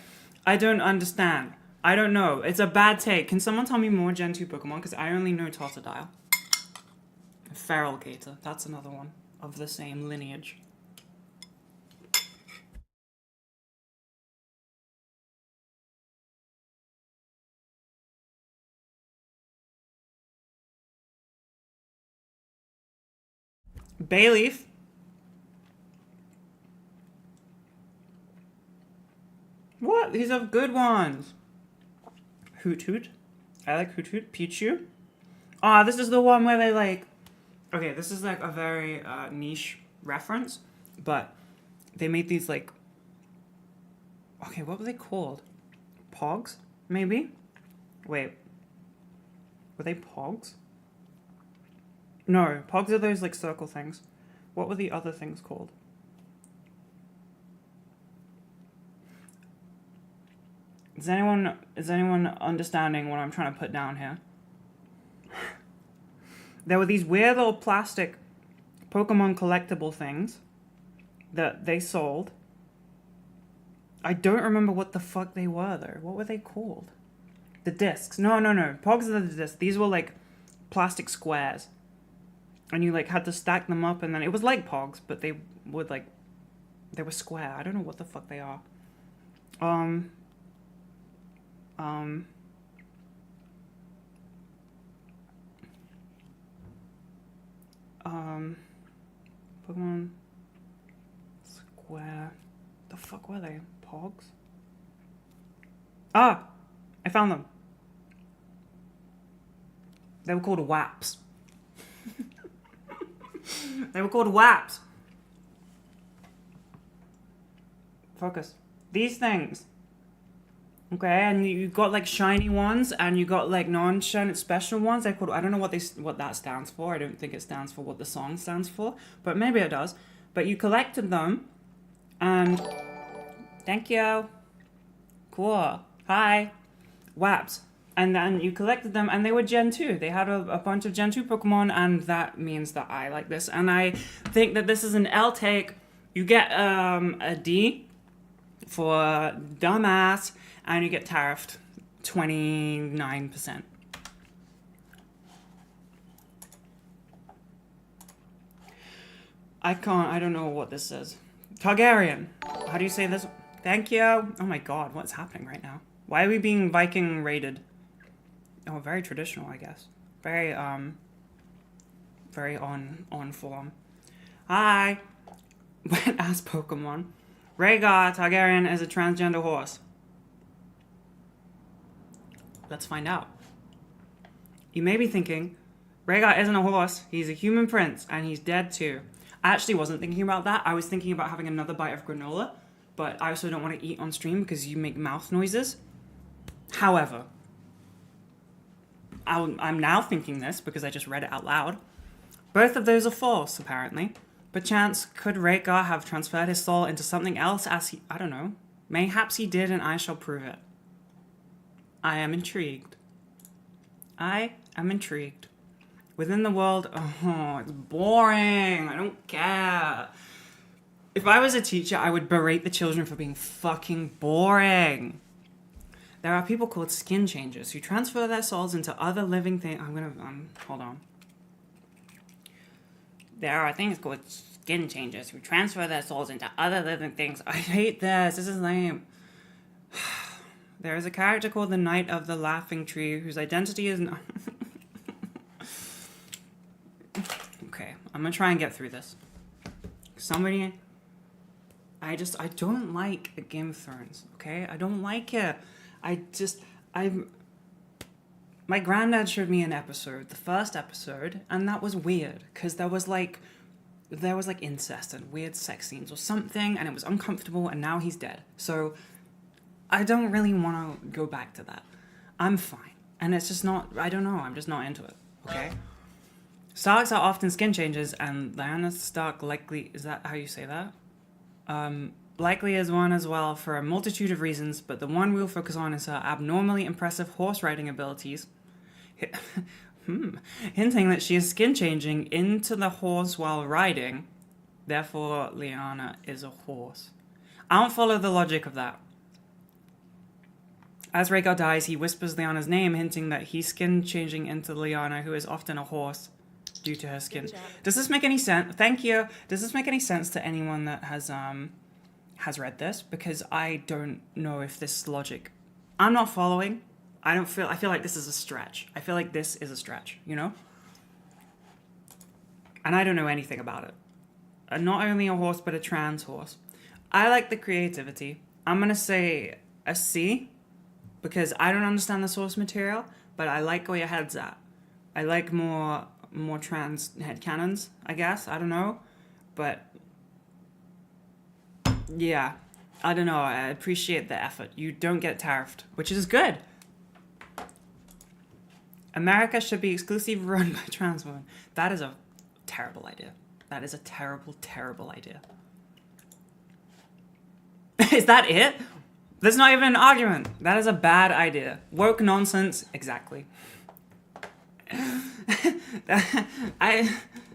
I don't understand. I don't know. It's a bad take. Can someone tell me more Gen 2 Pokemon? Because I only know Totodile. Feral Gator. That's another one of the same lineage. Bayleaf. What? These are good ones. Hoot Hoot. I like Hoot Hoot. Pichu. Ah, this is the one where they like... Okay, this is like a very niche reference, but they made these like... Okay, what were they called? Pogs? Maybe? Wait. Were they Pogs? No, Pogs are those like circle things. What were the other things called? Is anyone understanding what I'm trying to put down here? There were these weird little plastic Pokemon collectible things that they sold. I don't remember what the fuck they were though. What were they called? The discs. No. Pogs are the discs. These were like plastic squares. And you like had to stack them up, and then it was like Pogs, but they were square. I don't know what the fuck they are. Pokemon Square. The fuck were they? Pogs? Ah! I found them. They were called WAPs. They were called WAPs. Focus. These things. Okay, and you got like shiny ones, and you got like non-shiny special ones. They're called, I don't know what that stands for. I don't think it stands for what the song stands for, but maybe it does. But you collected them, and thank you. Cool. Hi. WAPs. And then you collected them, and they were Gen 2. They had a bunch of Gen 2 Pokemon, and that means that I like this. And I think that this is an L take. You get a D for dumbass, and you get tariffed 29%. I don't know what this is. Targaryen. How do you say this? Thank you. Oh my god, what's happening right now? Why are we being Viking raided? Oh, very traditional, I guess. Very on form. Hi. Wet ass Pokemon. Rhaegar Targaryen is a transgender horse. Let's find out. You may be thinking, Rhaegar isn't a horse, he's a human prince, and he's dead too. I actually wasn't thinking about that. I was thinking about having another bite of granola, but I also don't want to eat on stream because you make mouth noises. However, I'm now thinking this because I just read it out loud. Both of those are false, apparently. Perchance, could Rhaegar have transferred his soul into something else as he... I don't know. Mayhaps he did, and I shall prove it. I am intrigued. I am intrigued. Within the world... Oh, it's boring. I don't care. If I was a teacher, I would berate the children for being fucking boring. There are people called skin changers who transfer their souls into other living things. Hold on. There are things called skin changers who transfer their souls into other living things. I hate this. This is lame. There is a character called the Knight of the Laughing Tree whose identity is not... Okay, I'm gonna try and get through this. Somebody... I don't like Game of Thrones, okay? I don't like it. My granddad showed me an episode, the first episode, and that was weird, because there was like incest and weird sex scenes or something, and it was uncomfortable, and now he's dead. So I don't really want to go back to that. I'm fine. And it's just not, I don't know, I'm just not into it, okay? Starks are often skin changers, and Lyanna Stark likely, is that how you say that? Likely is one as well for a multitude of reasons, but the one we'll focus on is her abnormally impressive horse riding abilities. Hinting that she is skin changing into the horse while riding. Therefore, Liana is a horse. I don't follow the logic of that. As Rhaegar dies, he whispers Lyanna's name, hinting that he's skin changing into Lyanna, who is often a horse due to her skin. Does this make any sense? Thank you. Does this make any sense to anyone that has read this? Because I don't know if this logic... I'm not following. I feel like this is a stretch. I feel like this is a stretch, you know? And I don't know anything about it. Not only a horse, but a trans horse. I like the creativity. I'm going to say a C, because I don't understand the source material, but I like where your head's at. I like more trans headcanons, I guess. I don't know. But, yeah. I don't know. I appreciate the effort. You don't get tariffed, which is good. America should be exclusively run by trans women. That is a terrible idea. That is a terrible, terrible idea. Is that it? There's not even an argument. That is a bad idea. Woke nonsense. Exactly.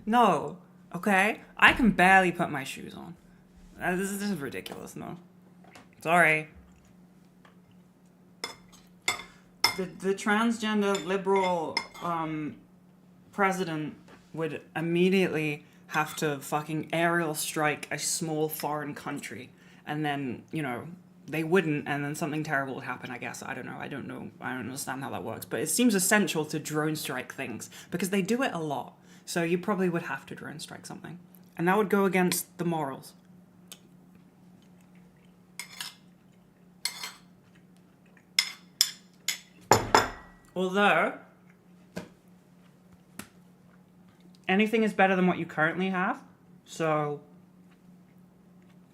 No. Okay? I can barely put my shoes on. This is ridiculous, no. Sorry. The transgender liberal president would immediately have to fucking aerial strike a small foreign country. And then, you know, they wouldn't, and then something terrible would happen, I guess. I don't know. I don't understand how that works. But it seems essential to drone strike things, because they do it a lot. So you probably would have to drone strike something. And that would go against the morals. Although, anything is better than what you currently have, so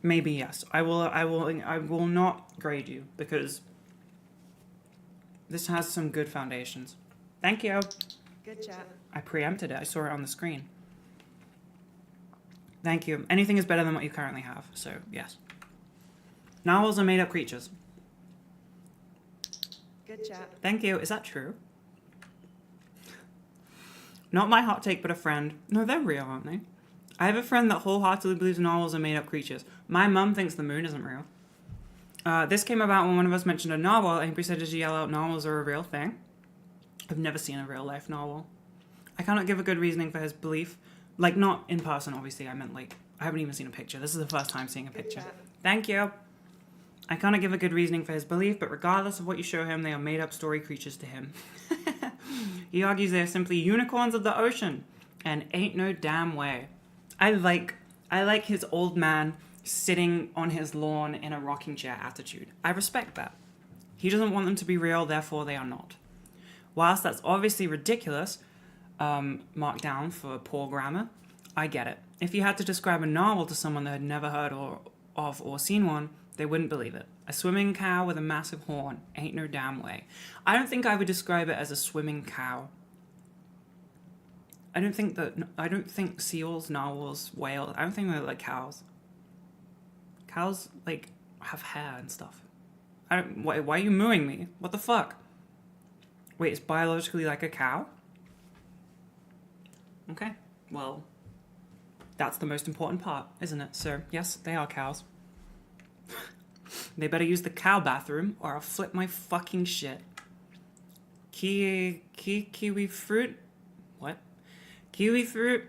maybe yes. I will not grade you, because this has some good foundations. Thank you. Good chat. I preempted it. I saw it on the screen. Thank you. Anything is better than what you currently have, so yes. Narwhals are made-up creatures. Good chat. Thank you. Is that true? Not my hot take, but a friend. No, they're real, aren't they? I have a friend that wholeheartedly believes narwhals are made-up creatures. My mum thinks the moon isn't real. This came about when one of us mentioned a narwhal, and he proceeded to yell out, narwhals are a real thing. I've never seen a real-life narwhal. I cannot give a good reasoning for his belief. Like, not in person, obviously. I meant, like, I haven't even seen a picture. This is the first time seeing a picture. Thank you. I cannot give a good reasoning for his belief, but regardless of what you show him, they are made-up story creatures to him. He argues they are simply unicorns of the ocean, and ain't no damn way. I like his old man sitting on his lawn in a rocking chair attitude. I respect that. He doesn't want them to be real, therefore they are not. Whilst that's obviously ridiculous, marked down for poor grammar, I get it. If you had to describe a narwhal to someone that had never heard of or seen one, they wouldn't believe it. A swimming cow with a massive horn. Ain't no damn way. I don't think I would describe it as a swimming cow. I don't think seals, narwhals, whales, I don't think they're like cows. Cows, like, have hair and stuff. Why are you mooing me? What the fuck? Wait, it's biologically like a cow? Okay, well, that's the most important part, isn't it? So, yes, they are cows. They better use the cow bathroom or I'll flip my fucking shit. Kiwi fruit? What? Kiwi fruit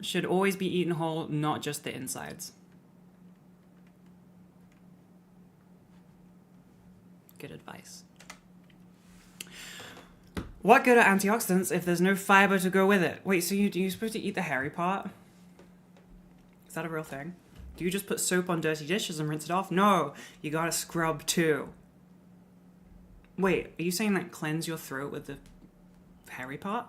should always be eaten whole, not just the insides. Good advice. What good are antioxidants if there's no fiber to go with it? Wait, so you're supposed to eat the hairy part? Is that a real thing? Do you just put soap on dirty dishes and rinse it off? No, you gotta scrub too. Wait, are you saying that cleanse your throat with the hairy part?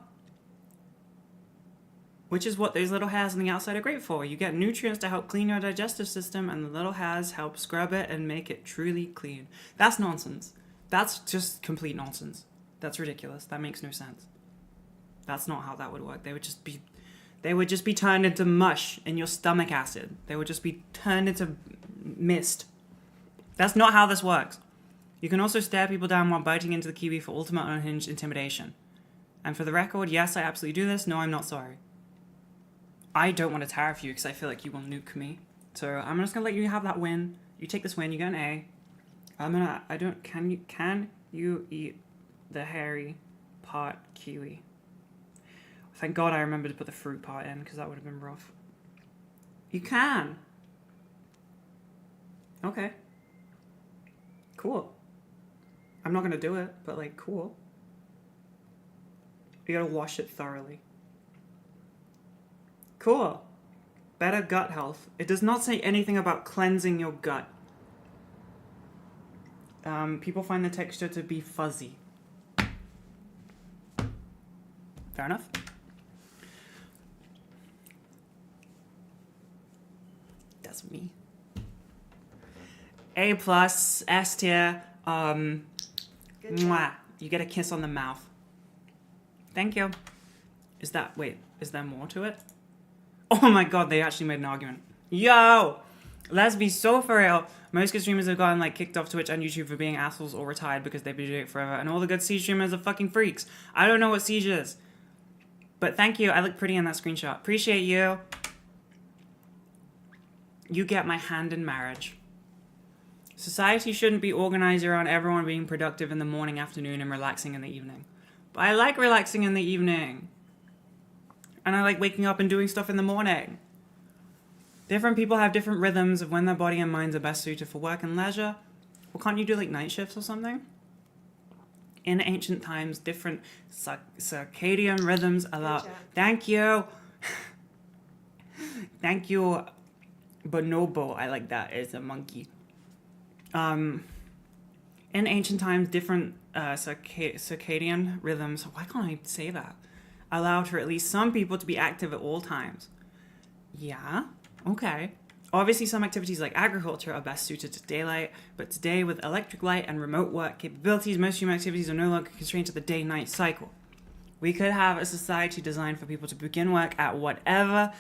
Which is what those little hairs on the outside are great for. You get nutrients to help clean your digestive system, and the little hairs help scrub it and make it truly clean. That's nonsense. That's just complete nonsense. That's ridiculous. That makes no sense. That's not how that would work. They would just be turned into mush in your stomach acid. They would just be turned into mist. That's not how this works. You can also stare people down while biting into the kiwi for ultimate unhinged intimidation. And for the record, yes, I absolutely do this. No, I'm not sorry. I don't want to tariff you because I feel like you will nuke me. So I'm just gonna let you have that win. You take this win, you get an A. Can you eat the hairy part kiwi? Thank God I remembered to put the fruit part in because that would have been rough. You can. Okay. Cool. I'm not gonna do it, but like, cool. You gotta wash it thoroughly. Cool. Better gut health. It does not say anything about cleansing your gut. People find the texture to be fuzzy. Fair enough. That's me. A plus, S tier. Good Mwah. job. You get a kiss on the mouth. Thank you. Is there more to it? Oh my god, they actually made an argument. Yo! Let's be so for real. Most good streamers have gotten like kicked off Twitch and YouTube for being assholes or retired because they've been doing it forever. And all the good Siege streamers are fucking freaks. I don't know what Siege is. But thank you. I look pretty in that screenshot. Appreciate you. You get my hand in marriage. Society shouldn't be organized around everyone being productive in the morning, afternoon, and relaxing in the evening. But I like relaxing in the evening. And I like waking up and doing stuff in the morning. Different people have different rhythms of when their body and minds are best suited for work and leisure. Well, can't you do like night shifts or something? In ancient times, different circadian rhythms allow... Good job. Thank you. Thank you. Bonobo, I like that. It's a monkey. In ancient times, different circadian rhythms, why can't I say that? Allowed for at least some people to be active at all times. Yeah, okay. Obviously, some activities like agriculture are best suited to daylight, but today with electric light and remote work capabilities, most human activities are no longer constrained to the day-night cycle. We could have a society designed for people to begin work at whatever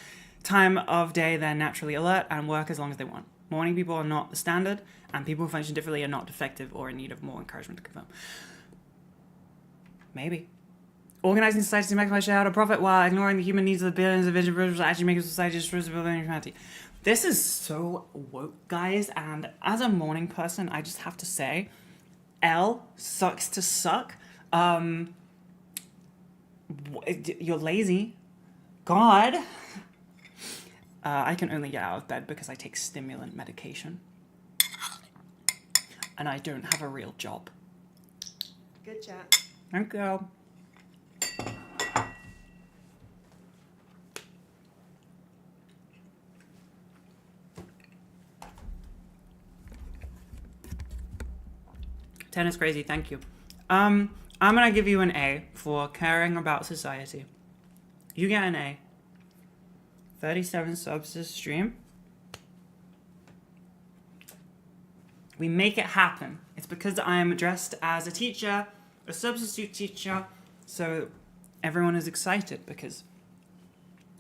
time of day they're naturally alert and work as long as they want. Morning people are not the standard, and people who function differently are not defective or in need of more encouragement to confirm. Maybe. Organizing society to maximize shareholder profit while ignoring the human needs of the billions of individuals will actually make a society distrustable and humanity. This is so woke, guys, and as a morning person, I just have to say, L sucks to suck. You're lazy. God. I can only get out of bed because I take stimulant medication. And I don't have a real job. Good job. Thank you. Tennis crazy, thank you. I'm gonna give you an A for caring about society. You get an A. 37 subs this stream. We make it happen. It's because I'm dressed as a teacher, a substitute teacher, so everyone is excited because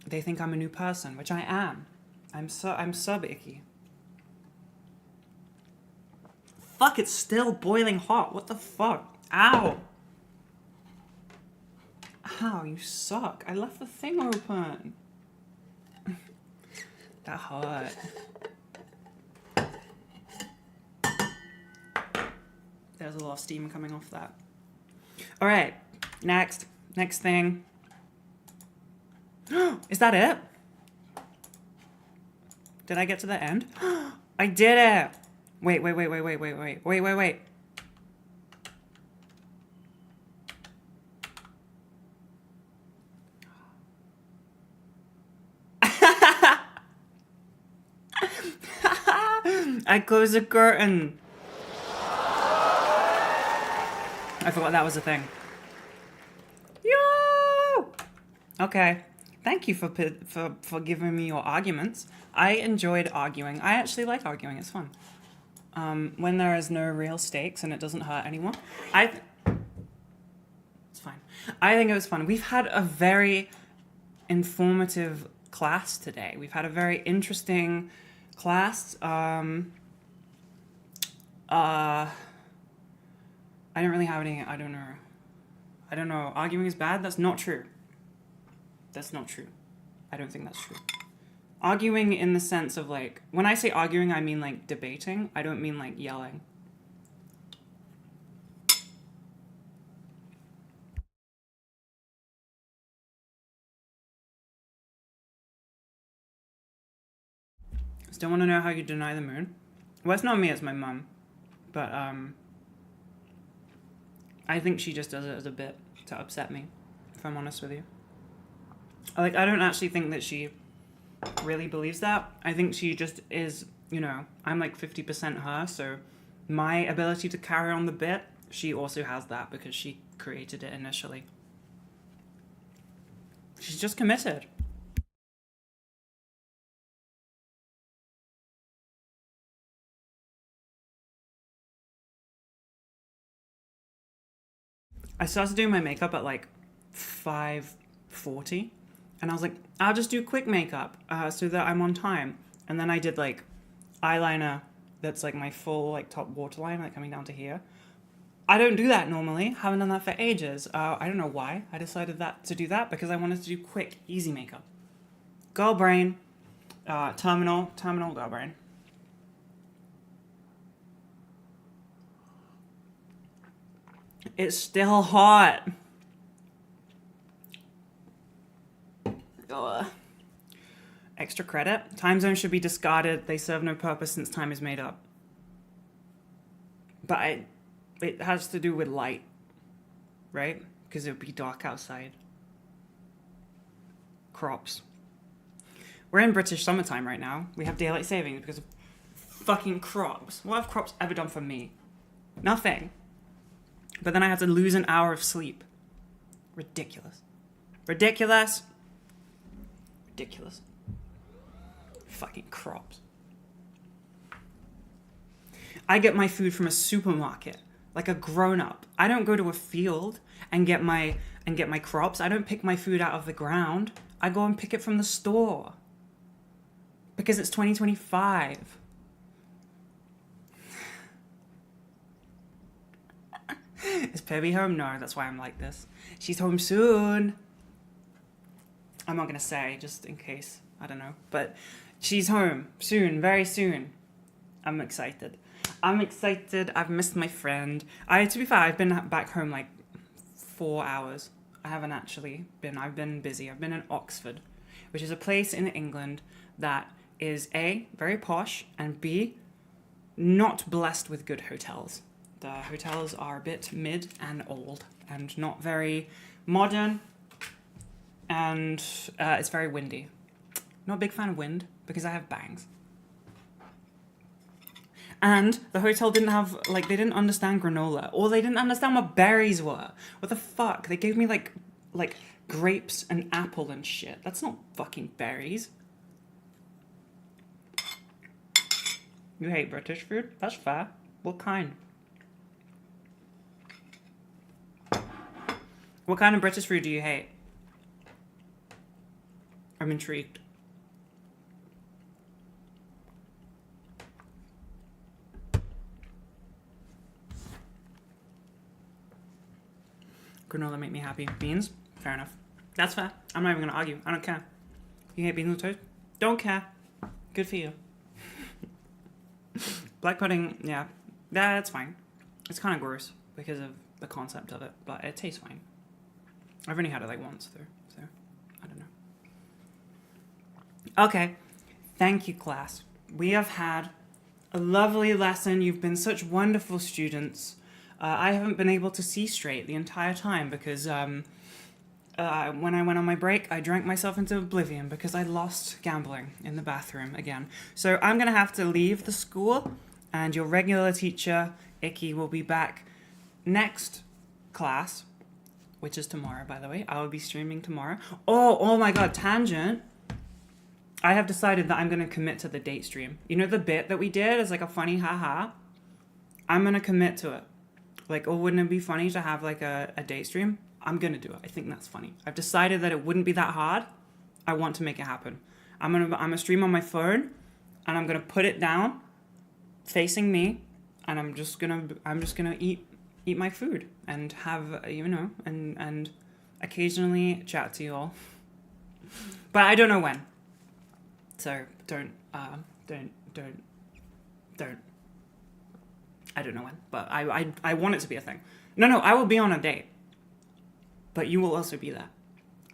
they think I'm a new person, which I am. I'm sub-icky. Fuck, it's still boiling hot. What the fuck? Ow. Ow, you suck. I left the thing open. That hurt. There's a lot of steam coming off that. All right, next thing. Is that it? Did I get to the end? I did it. Wait. I closed the curtain. I forgot that was a thing. Yo! Okay. Thank you for giving me your arguments. I enjoyed arguing. I actually like arguing. It's fun. When there is no real stakes and it doesn't hurt anyone. It's fine. I think it was fun. We've had a very informative class today. We've had a very interesting class. I don't really have any, I don't know. Arguing is bad? That's not true. I don't think that's true. Arguing in the sense of like, when I say arguing, I mean like debating. I don't mean like yelling. Still want to know how you deny the moon? Well, it's not me, it's my mum. But I think she just does it as a bit to upset me, if I'm honest with you. Like, I don't actually think that she really believes that. I think she just is, I'm like 50% her, so my ability to carry on the bit, she also has that because she created it initially. She's just committed. I started doing my makeup at like 5:40, and I was like, I'll just do quick makeup so that I'm on time. And then I did like eyeliner that's like my full like top waterline, like coming down to here. I don't do that normally. Haven't done that for ages. I don't know why I decided to do that because I wanted to do quick, easy makeup. Girl brain, terminal girl brain. It's still hot. Ugh. Extra credit. Time zones should be discarded. They serve no purpose since time is made up. But it has to do with light, right? Because it would be dark outside. Crops. We're in British summertime right now. We have daylight savings because of fucking crops. What have crops ever done for me? Nothing. But then I had to lose an hour of sleep. Ridiculous. Ridiculous. Ridiculous. Fucking crops. I get my food from a supermarket, like a grown-up. I don't go to a field and get my crops. I don't pick my food out of the ground. I go and pick it from the store. Because it's 2025. Is Pebby home? No, that's why I'm like this. She's home soon. I'm not gonna say, just in case. I don't know. But she's home soon, very soon. I'm excited. I've missed my friend. To be fair, I've been back home like 4 hours. I haven't actually been. I've been busy. I've been in Oxford, which is a place in England that is A, very posh, and B, not blessed with good hotels. The hotels are a bit mid and old and not very modern, and it's very windy. Not a big fan of wind because I have bangs. And the hotel didn't have, they didn't understand granola, or they didn't understand what berries were. What the fuck? They gave me like grapes and apple and shit. That's not fucking berries. You hate British food? That's fair. What kind? What kind of British food do you hate? I'm intrigued. Granola make me happy. Beans? Fair enough. That's fair. I'm not even gonna argue. I don't care. You hate beans with toast? Don't care. Good for you. Black pudding, yeah. That's fine. It's kind of gross because of the concept of it, but it tastes fine. I've only had it like once though, so I don't know. Okay. Thank you, class. We have had a lovely lesson. You've been such wonderful students. I haven't been able to see straight the entire time because when I went on my break, I drank myself into oblivion because I lost gambling in the bathroom again. So I'm going to have to leave the school, and your regular teacher, Icky, will be back next class, which is tomorrow, by the way. I will be streaming tomorrow. Oh my god, tangent. I have decided that I'm going to commit to the date stream. You know the bit that we did as like a funny haha? I'm going to commit to it. Wouldn't it be funny to have like a date stream? I'm going to do it. I think that's funny. I've decided that it wouldn't be that hard. I want to make it happen. I'm gonna stream on my phone, and I'm going to put it down facing me, and I'm just going to eat my food and have, and occasionally chat to you all. But I don't know when. So don't. I don't know when, but I want it to be a thing. No, I will be on a date. But you will also be there.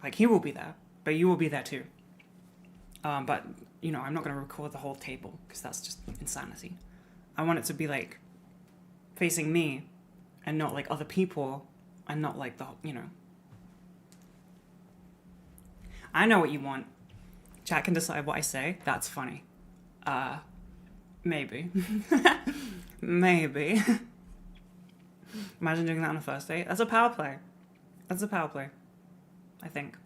Like, he will be there, but you will be there too. But, you know, I'm not going to record the whole table, because that's just insanity. I want it to be, like, facing me, and not, like, other people, and not, like, the, you know. I know what you want. Chat can decide what I say. That's funny. Maybe. Maybe. Imagine doing that on a first date. That's a power play. That's a power play, I think.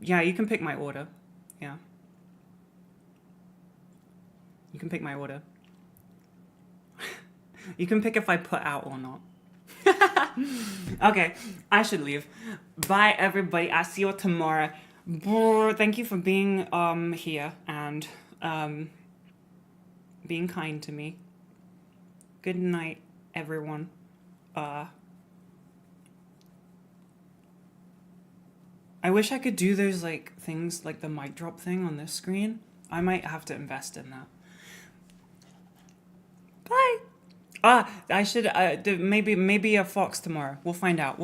Yeah, you can pick my order. Yeah. You can pick my order. You can pick if I put out or not. Okay, I should leave. Bye, everybody. I'll see you tomorrow. Thank you for being here and being kind to me. Good night, everyone. I wish I could do those, like, things, like the mic drop thing on this screen. I might have to invest in that. Bye! I should, maybe a fox tomorrow. We'll find out.